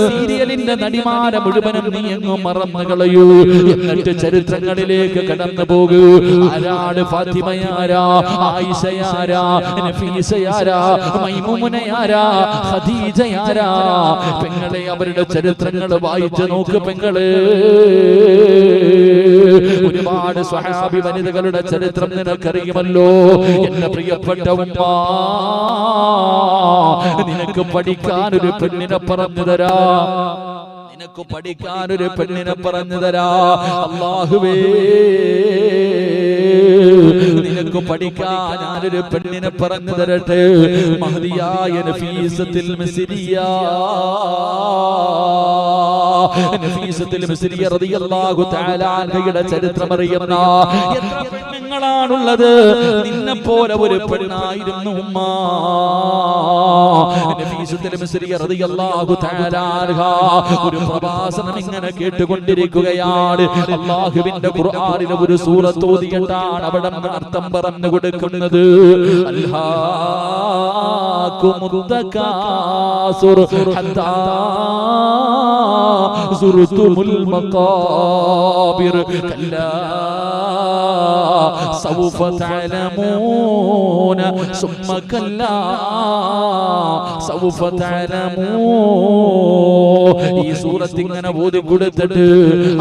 സീരിയലിന്റെ നടിമാരെ മുഴുവനും നീ എങ്ങും മറന്നു കളയൂ. എന്നിട്ട് ചരിത്രങ്ങളിലേക്ക് കടന്നു പോകൂ. ആരാണ് ഫാത്തിമയാരാ, ആയിഷയാരാ, നഫീസയാരാ, മൈമൂനയാരാ, ഖദീജയാരാ? പെങ്ങളെ, അവരുടെ ചരിത്രങ്ങൾ വായിച്ചു നോക്ക് പെങ്ങളെ. ഒരുപാട് സ്വഹാബി വനിതകളുടെ ചരിത്രം നിനക്കറിയുമല്ലോ. എന്റെ പ്രിയപ്പെട്ട ഉമ്മ, നിനക്ക് പഠിക്കാൻ ഒരു പെണ്ണിനെ പറഞ്ഞു തരാ, നിനക്ക് പഠിക്കാൻ ഒരു പെണ്ണിനെ പറഞ്ഞു തരാ. അല്ലാഹുവേ, നിനക്ക് പഠിക്കാൻ ഞാനൊരു പെണ്ണിനെ പറഞ്ഞു തരട്ടെ. മഹദിയായ നഫീസത്തുൽ മിസ്രിയ, നഫീസത്തുൽ മിസ്രിയ റളിയല്ലാഹു തആല അൻഹയുടെ ചരിത്രം അറിയുന്ന എത്ര പെണ്ണുങ്ങളാണുള്ളത്? നിന്നെ പോലെ ഒരു പെണ്ണായിരുന്നു ഉമ്മ. നഫീസത്തുൽ മിസ്രിയ റളിയല്ലാഹു തആല അൻഹ ഒരു പ്രഭാഷണം ഇങ്ങനെ കേട്ടുകൊണ്ടിരിക്കുകയാണ്. അല്ലാഹുവിന്റെ ഖുർആനിലെ ഒരു സൂറത്ത് ഓതിയിട്ടാണ് അവിടെ അർത്ഥം പറഞ്ഞു കൊടുക്കുന്നത്. അൽഹാകുമുദ്ദകാസുർ ഹത്താ സുർതുമുൽ മഖാബിർ കല്ലാ സൗഫ തഅലമൂന സുമ്മ കല്ലാ സൗഫ തഅലമൂൻ. ഈ സൂറത്ത് ഇങ്ങനെ ഓതി കൊടുത്തിട്ട്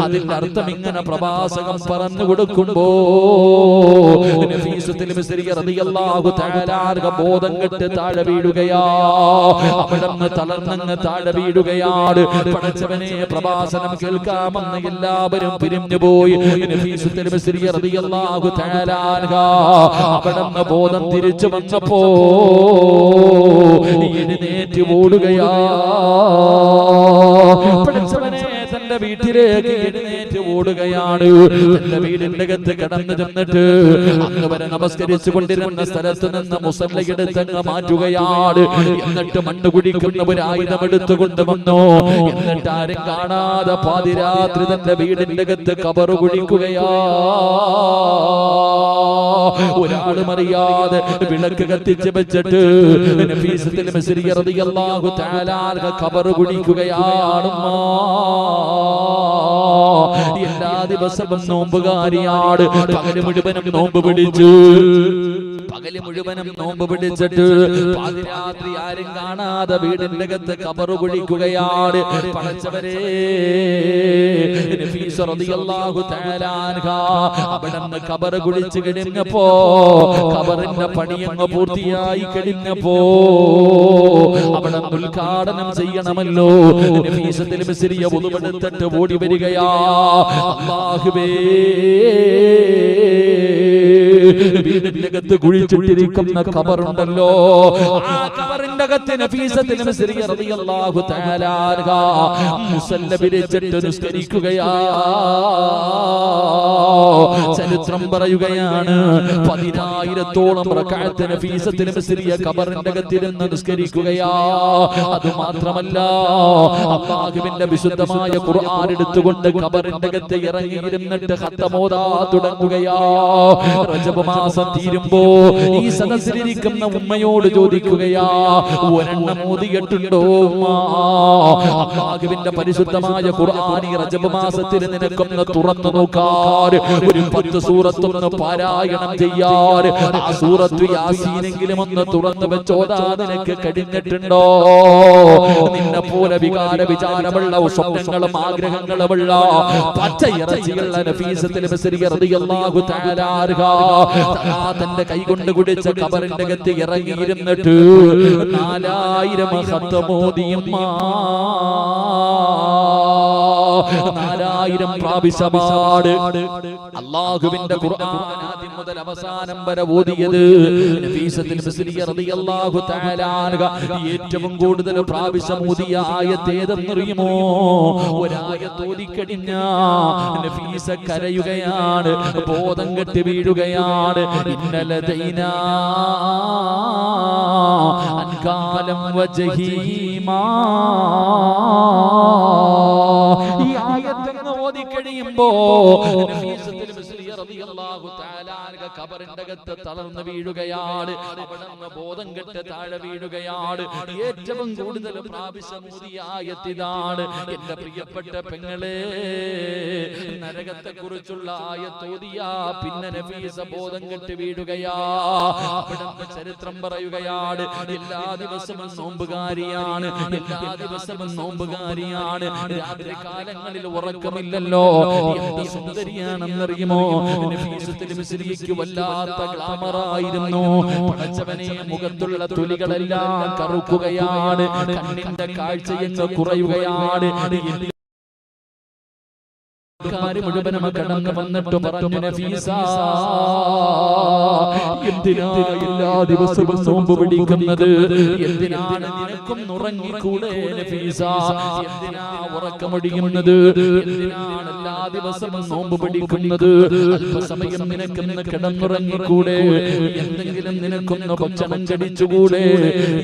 അതിന്റെ അർത്ഥം ഇങ്ങനെ പ്രവാചകൻ പറഞ്ഞു കൊടുക്കുമ്പോ നഫീസത്തുൽ മിസ്രിയ റളിയല്ലാഹു തആല അൻഹ ബോധം കെട്ട് താഴെ വീഴുകയാ. അവിടുന്ന് തളർന്നങ്ങ് താഴെ വീഴുകയാണ്. പടച്ചവനെ, പ്രഭാഷണം കേൾക്കാമെന്ന് എല്ലാവരും പിരിഞ്ഞു പോയി. നഫീസത്തുൽ മിസ്രിയ റളിയല്ലാഹു തആല അൻഹ അവിടുന്ന് ബോധം തിരിച്ചു വന്നപ്പോ എഴുന്നേറ്റ് ഓടുകയാ. പടച്ചവനെ, തന്റെ വീട്ടിലേക്ക് എഴുന്നേറ്റ് ഓടുകയാണ്. തന്റെ വീടിന്റെ അകത്ത് കടന്നു ചെന്നിട്ട് അന്ന് വരെ നമസ്കരിച്ചു കൊണ്ടിരുന്ന സ്ഥലത്ത് നിന്ന് മുസല്ലയെടുത്തങ്ങ് മാറ്റുകയാണ്. എന്നിട്ട് മണ്ണ് കുടിക്കുന്ന ഒരു ആയുധം എടുത്തുകൊണ്ട് വന്നു. എന്നിട്ട് ആരും കാണാതെ പാതിരാത്രി തന്റെ വീടിന്റെ അകത്ത് കബറ് കുഴിക്കുകയാ. ഒരാളും അറിയാതെ വിളക്ക് കത്തിച്ച് വെച്ചിട്ട് നഫീസത്തുൽ മിസ്രിയ റളിയല്ലാഹു തആല ഖബർ കുടിക്കുകയാണ്. എല്ലാ ദിവസവും നോമ്പുകാരിയാണ്. പകല് മുഴുവനും നോമ്പ് പിടിച്ചു, പകല് മുഴുവനും നോമ്പ് പിടിച്ചിട്ട് പാതിരാത്രി ആരും കാണാതെ വീടിന്റെ അകത്ത് ഖബർ കുഴിക്കുകയാണ്. പടച്ചവരെ, നഫീസ റളിയല്ലാഹു തആല അൻഹ അവിടുന്ന് ഖബർ കുഴിച്ച് കഴിഞ്ഞപ്പോ ഖബറിന്റെ പണിയങ്ങ് പൂർത്തിയായി കഴിഞ്ഞപ്പോ അവിടെ ഉദ്ഘാടനം ചെയ്യണമല്ലോ. നഫീസത്തുൽ മിസ്രിയ വുളുവെടുത്തിട്ട് ഓടി വരികയാ. അല്ലാഹുവേ, വീടിന്റെ അകത്ത് കുഴിച്ചിട്ടിരിക്കുന്ന ഖബറുണ്ടല്ലോ, ആ ഖബറിന്റെ അകത്ത് നഫീസത്തുൽ മിസ്രിയ റളിയല്ലാഹു തആല അൻഹ മുസല്ല വിരിച്ചിട്ട് നിസ്കരിക്കുകയാ. ചരിത്രം പറയുകയാണ്, 10,000-ഓളം റക്അത്ത് നഫീസത്തുൽ മിസ്രിയ ഖബറിന്റെ അകത്തിരുന്ന് നിസ്കരിക്കുകയാ. അത് മാത്രമല്ല, അല്ലാഹുവിന്റെ വിശുദ്ധമായ ഖുർആൻ എടുത്തുകൊണ്ട് ഖബറിന്റെ അകത്ത് ഇറങ്ങിയിരുന്നിട്ട് ഖത്ം ഓതാൻ തുടങ്ങുകയാ. റജബ് മാസം തീരുമ്പോ ഈ സദസ്സിലിരിക്കുന്ന ഉമ്മയോട് ചോദിക്കുകയാ, ഒരെണ്ണം ഓതിയിട്ടുണ്ടോ ഉമ്മ? അല്ലാഹുവിന്റെ പരിശുദ്ധമായ ഖുർആൻ ഈ റജബ് മാസത്തിൽ നിനക്കൊന്ന് തുറന്നു നോക്കാൻ, ഒരു 10 സൂറത്തൊന്ന് പാരായണം ചെയ്യാൻ, ആ സൂറത്ത് യാസീനെങ്കിലും ഒന്ന് തുറന്നു വെച്ചോതാ നിനക്ക് കഴിഞ്ഞിട്ടുണ്ടോ? നിന്നെ പോലെ വികാര വിചാരമുള്ള സ്വപ്നങ്ങളും ആഗ്രഹങ്ങളുമുള്ള പച്ചയിറച്ചിയുള്ള നഫീസത്തുൽ മിസ്രിയ റളിയല്ലാഹു തആല അൻഹ തന്റെ കൈകൊണ്ട് കുടിച്ച ഖബറിന്റെ അകത്ത് ഇറങ്ങിയിരുന്നിട്ട് 4000 ഖത്ം ഓതിയും 4000 പ്രാവശ്യമാണ് അല്ലാഹുവിന്റെ ഖുർആൻ ആദ്യം മുതൽ അവസാനം വരെ ഓതിയത്. നഫീസത്തുൽ മിസ്രിയ റളിയല്ലാഹു തആല അൻഹ ഏറ്റവും കൂടുതൽ പ്രാവശ്യം ഓതിയ ആയത്ത് ഏതെന്നറിയുമോ? ഒരായത്ത് ഓതിക്കഴിഞ്ഞാ നഫീസ കരയുകയാണ്, ബോധം കെട്ട് വീഴുകയാണ്. ഇന്നലദൈനാ അൻകാലം വജഹീമാ. ഈ ആയത്ത് ഓതി കഴിയുമ്പോ നഫീസത്തുൽ മിസ്രിയ റളിയല്ലാഹു തആല അൻഹ ഖബറിന്റെ അകത്ത് തളർന്നു വീഴുകയാണ്. അവിടുന്ന് ബോധം കെട്ട് താഴെ വീഴുകയാണ്. ഏറ്റവും കൂടുതൽ പ്രാവശ്യം ഓതിയ ആയത്ത് ഇതാണ്. എന്റെ പ്രിയപ്പെട്ട പെങ്ങളെ, നരകത്തെ കുറിച്ചുള്ള ആയത്ത് ഓതിയാ പിന്നെ നഫീസ ബോധം കെട്ട് വീഴുകയാ. അവിടുന്ന് ചരിത്രം പറയുകയാണ്, എല്ലാ ദിവസവും നോമ്പുകാരിയാണ്, എല്ലാ ദിവസവും നോമ്പുകാരിയാണ്. രാത്രി കാലങ്ങളിൽ ഉറക്കമില്ലല്ലോ. എന്ത് സുന്ദരിയാണെന്നറിയുമോ? നഫീസത്തുൽ മിസ്രിയയ്ക്ക് വല്ലാത്ത ഗ്ലാമറായിരുന്നു. പടച്ചവനെ, മുഖത്തുള്ള തൊലികളെല്ലാം കറുക്കുകയാണ്, കണ്ണിന്റെ കാഴ്ചയെന്ന് കുറയുകയാണ്. മുഴുവനും കടന്നു വന്നിട്ട് പറഞ്ഞു, നഫീസ, എന്തിനാ എല്ലാ ദിവസവും നോമ്പ് പിടിക്കുന്നത്? എന്തിനാണ് നിനക്കും ഉറങ്ങിക്കൂടെ നഫീസ? എന്തിനാ ഉറക്കമൊഴിയുന്നത്? എന്തിനാണ് എല്ലാ ദിവസവും നോമ്പ് പിടിക്കുന്നത്? അല്പസമയം നിനക്കൊന്ന് കിടന്നുറങ്ങിക്കൂടെ? എന്തെങ്കിലും നിനക്കൊന്ന് ഭക്ഷണം കഴിച്ചുകൂടെ?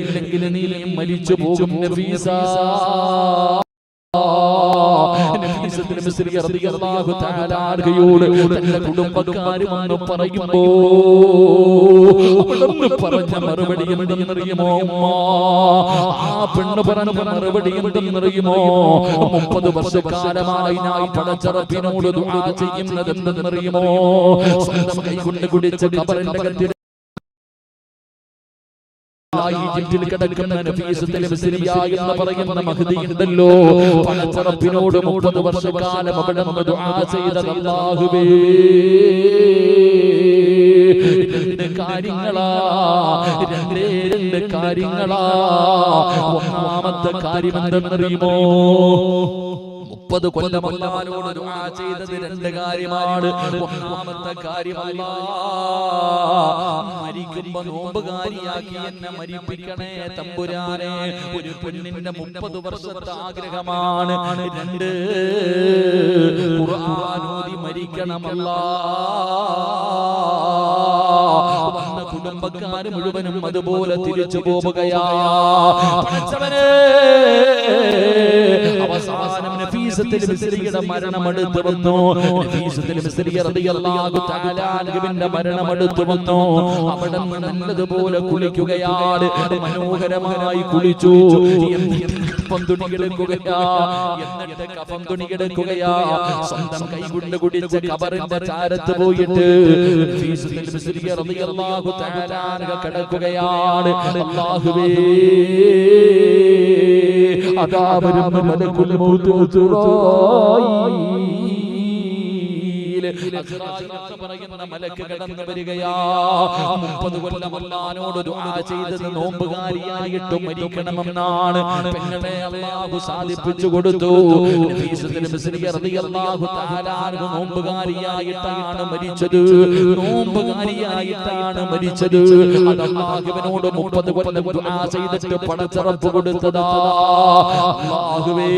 ഇല്ലെങ്കിൽ നീ മരിച്ചു പോകും നഫീസ. നഫീസത്തുൽ മിസ്രിയ റളിയല്ലാഹു തആല അൻഹയോട് തന്റെ കുടുംബക്കാരും വന്ന് പറയുമ്പോ അവിടുന്ന് പറഞ്ഞ മറുപടി എന്തെന്നറിയുമോ? ആ പെണ്ണ് പറഞ്ഞ മറുപടി എന്തെന്നറിയുമോ? 30 വർഷക്കാലമായി ഞാൻ പടച്ചറപ്പിനോട് ദുആ ചെയ്യുന്നത് എന്തെന്നറിയുമോ? സ്വന്തം കൈകൊണ്ട് കുടിച്ച ഖബറിന്റെ അകത്ത് ഈജിപ്തിൽ കിടക്കുന്ന നഫീസത്തുൽ മിസ്രിയ എന്ന് പറയുന്ന മഹ്ദി ഉണ്ടല്ലോ, പടച്ചറപ്പിനോട് 30 വർഷക്കാലം അവിടെ ദുആ ചെയ്തത് അല്ലാഹുവേ, 2 കാര്യങ്ങളാ, 2 കാര്യങ്ങളാ. ഒന്നാമത്തെ കാര്യം എന്തെന്നറിയുമോ? 30 കൊല്ലം അല്ലാഹുവോട് ദുആ ചെയ്തത് 2 കാര്യമാണ്. ഒന്നാമത്തെ കാര്യം, മരിക്കുമ്പോ നോമ്പുകാരിയാക്കി എന്നെ മരിപ്പിക്കണേ തമ്പുരാനെ. ഒരു പെണ്ണിന്റെ 30 വർഷത്തെ ആഗ്രഹമാണ്. 2, ഖുർആൻ ഓതി മരിക്കണം അല്ലാഹ്. വന്ന കുടുംബ കുടുംബക്കാര് മുഴുവനും അതുപോലെ തിരിച്ചു പോവുകയാ. അവസാനം നഫീസത്തുൽ മിസ്രിയുടെ മരണം അടുത്ത് വന്നു. നഫീസത്തുൽ മിസ്രി റളിയല്ലാഹു തആല അൻഹുവിന്റെ മരണം അടുത്ത് വന്നു. അവിടെ നല്ലതുപോലെ കുളിക്കുകയാണ്. മനോഹരമായി കുളിച്ചു. എന്നിട്ട് കഫം തുണി കിടക്കുകയാ. സ്വന്തം കൈകൊണ്ട് കുടിച്ച ഖബറിന്റെ ചാരത്ത് പോയിട്ട് നഫീസത്തുൽ മിസ്രി റളിയല്ലാഹു തആല അൻഹ കിടക്കുകയാണ്. അല്ലാഹുവേ, അതാ വരുന്ന മലക്കുൽ മൗത്ത് പറയുന്ന മലക്ക് കടന്നു വരികയാ. 30 കൊല്ലം അല്ലാഹുവോട് ദുആ ചെയ്തത് നോമ്പുകാരിയായിട്ട് മരിക്കണമെന്നാണ്. പെങ്ങളെ അല്ലാഹു സാധിപ്പിച്ചു കൊടുത്തു. നഫീസത്തുൽ മിസ്രി റളിയല്ലാഹു തആല അൻഹു നോമ്പുകാരിയായിട്ടാണ് മരിച്ചത്. നോമ്പുകാരിയായിട്ടാണ് മരിച്ചത്. അല്ലാഹുവിനോട് 30 കൊല്ലം ദുആ ചെയ്തിട്ട് പടച്ചറപ്പ് കൊടുത്തതാ. അല്ലാഹുവേ,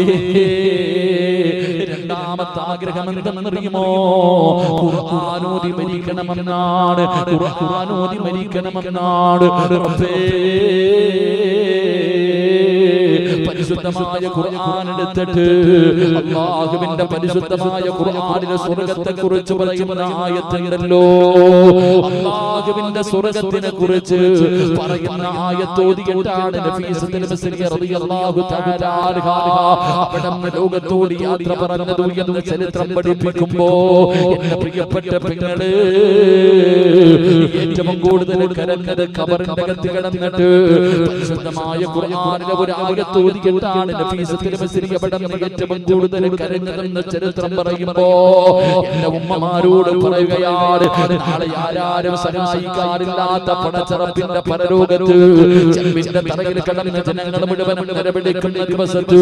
രണ്ടാമത്തെ ആഗ്രഹം എന്തെന്നറിയുമോ? ഖുർആനോദി മരിക്കണമെന്നാണ്. ഖുർആനോദി മരിക്കണമെന്നാണ്. പരിശുദ്ധമായ ഖുർആൻ എടുത്തിട്ട് അല്ലാഹുവിന്റെ പരിശുദ്ധമായ ഖുർആനിലെ സ്വർഗ്ഗത്തെ കുറിച്ച് പറയുന്ന ആയത്തുണ്ടല്ലോ. അല്ലാഹുവിന്റെ സ്വർഗ്ഗത്തിനെ കുറിച്ച് പറയുന്ന ആയത്ത് ഓതിയിട്ടാണ് നഫീസത്തുൽ മിസ്രി റളിയല്ലാഹു തആല അൻഹ അവിടെ ലോകത്തോട് യാത്ര പറഞ്ഞത് എന്ന് ചരിത്രം പഠിപ്പിക്കുമ്പോ എന്റെ പ്രിയപ്പെട്ട പെങ്ങളെ, ഏറ്റവും കൂടുതൽ കരഞ്ഞത് ഖബറിന്റെ അകത്ത് കിടന്നിട്ട് പരിശുദ്ധമായ ഖുർആനിലെ ഒരു ആയത്ത് ഓതിയിട്ടാണ് നഫീസത്തുൽ മിസ്രി അവിടെ ഏറ്റവും കൂടുതൽ കരഞ്ഞതെന്ന് ചരിത്രം പറയുമ്പോ എന്റെ ഉമ്മമാരോട് പറയുകയാണ്, നാളെ ആരാരും സഹായിക്കാറില്ലാത്ത പടച്ചറപ്പിന്റെ പരലോകത്ത് ചെമ്പിന്റെ തറയിൽ കിടന്ന ജനങ്ങൾ മുഴുവനും നിലവിളിക്കുന്ന ദിവസത്ത്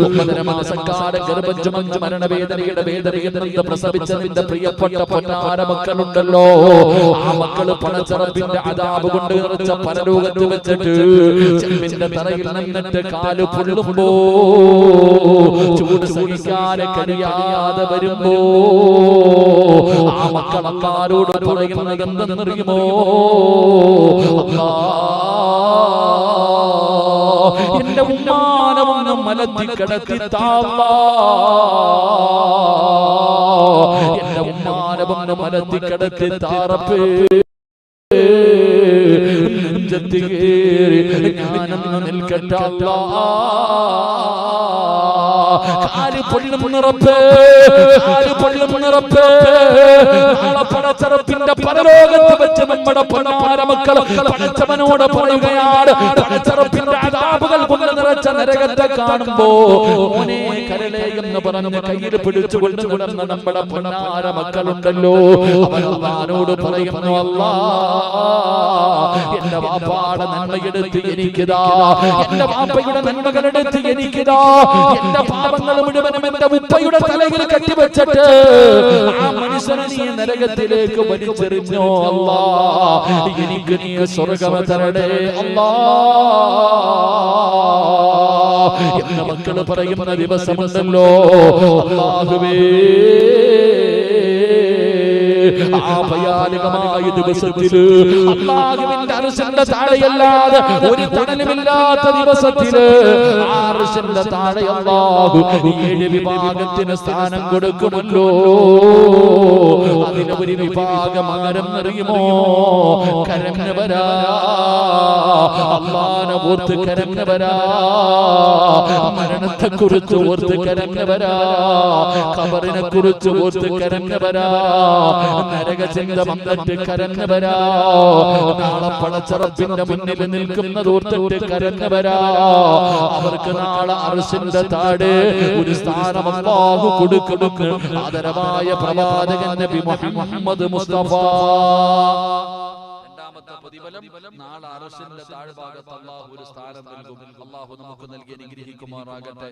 9 മാസക്കാലം ഗർഭം ചുമന്ന് മരണവേദനയുടെ വേദനയിൽ നിന്ന് പ്രസവിച്ച നിന്റെ പ്രിയപ്പെട്ട പൊന്നാര മക്കളുണ്ടല്ലോ, ആ മക്കള് പടച്ചറപ്പിന്റെ അദാബ് കൊണ്ട് നിറച്ച പരലോകത്ത് വെച്ചിട്ട് ചെമ്പിന്റെ തറയിൽ നിന്നിട്ട് കാല് പൊള്ളുമ്പോ, ചൂട് സഹിക്കാതെ കഴിയാതെ വരുമ്പോ ആ മക്കൾ അല്ലാഹുവോട് പറയുന്നത് എന്തെന്നറിയുമോ? എന്റെ ഉമ്മാനവൊന്നും മലത്തി കിടത്തി താല്ലാ, എന്റെ ഉമ്മാനവൊന്നും മലത്തി കിടത്തി താറപ്പേ, നെഞ്ചത്തി കേറി ഞാനൊന്ന് നിൽക്കട്ടെ അല്ലാ, കാല് പൊള്ളുമുറപ്പേ, കാല് പൊള്ളുമുറപ്പേ, നാളെ പടച്ചറപ്പിന്റെ പരലോകത്ത് വെച്ച് നമ്മുടെ പൊന്നാര മക്കൾ പടച്ചവനോട് പറയുകയാണ്, പടച്ചറപ്പിന്റെ അദാബുകൾ കൊണ്ട് നിറച്ച നരകത്തെ കാണുമ്പോ മോനെ കരളേ എന്ന് പറഞ്ഞ് കയ്യിൽ പിടിച്ചുകൊണ്ട് നടന്ന നമ്മുടെ പൊന്നാര മക്കളുണ്ടല്ലോ, അവർ അല്ലാഹുവോട് പറയുന്നു, അല്ലാ എന്റെ വാപ്പാടെ നന്മയെടുത്ത് എനിക്കിതാ, എന്റെ വാപ്പയുടെ നന്മകളെടുത്ത് എനിക്കിതാ, എന്റെ പാപങ്ങൾ മുഴുവനും എന്റെ ഉപ്പയുടെ തലയിൽ കെട്ടിവെച്ചിട്ട് ആ മനുഷ്യനെ നീ നരകത്തിലേക്ക് വലിച്ചെറിഞ്ഞോ അല്ലാ, എനിക്ക് നീ സ്വർഗ്ഗം തരണേ അല്ലാ എന്ന മക്കള് പറയുന്ന ദിവസമുണ്ടല്ലോ. അല്ലാഹുവേ, ആ ഭയാനകമായ ദിവസത്തില് അല്ലാഹുവിന്റെ അർശിന്റെ താഴെയല്ലാതെ ഒരു തണലുമില്ലാത്ത ദിവസത്തില് ആ അർശിന്റെ താഴെ അല്ലാഹു 7 വിഭാഗത്തിന് സ്ഥാനം കൊടുക്കുമല്ലോ. അതിന് ഒരു വിഭാഗം ആരെന്നറിയുമോ? കരഞ്ഞവരാ, അല്ലാഹുവിനെ ഓർത്ത് കരഞ്ഞവരാ, മരണത്തെ കുറിച്ച് ഓർത്ത് കരഞ്ഞവരാ, ഖബറിനെ കുറിച്ച് ഓർത്ത് കരഞ്ഞവരാ, നരകചിന്ത വന്നിട്ട് കരഞ്ഞവരാ, നാളെ പടച്ചറപ്പിന്റെ മുന്നിൽ നിൽക്കുന്നത് ഓർത്തിട്ട് കരഞ്ഞവരാ, അവർക്ക് നാളെ അർശിന്റെ താഴെ ഒരു സ്ഥാനം അല്ലാഹു കൊടുക്കുന്നു. ആദരവായ പ്രവാചകൻ നബി മുഹമ്മദ് മുസ്തഫ. രണ്ടാമത്തെ പ്രതിഫലം, നാളെ അർശിന്റെ താഴ്ഭാഗത്ത് അല്ലാഹു ഒരു സ്ഥാനം നൽകും. അല്ലാഹു നമുക്ക് നൽകി അനുഗ്രഹിക്കുമാറാകട്ടെ.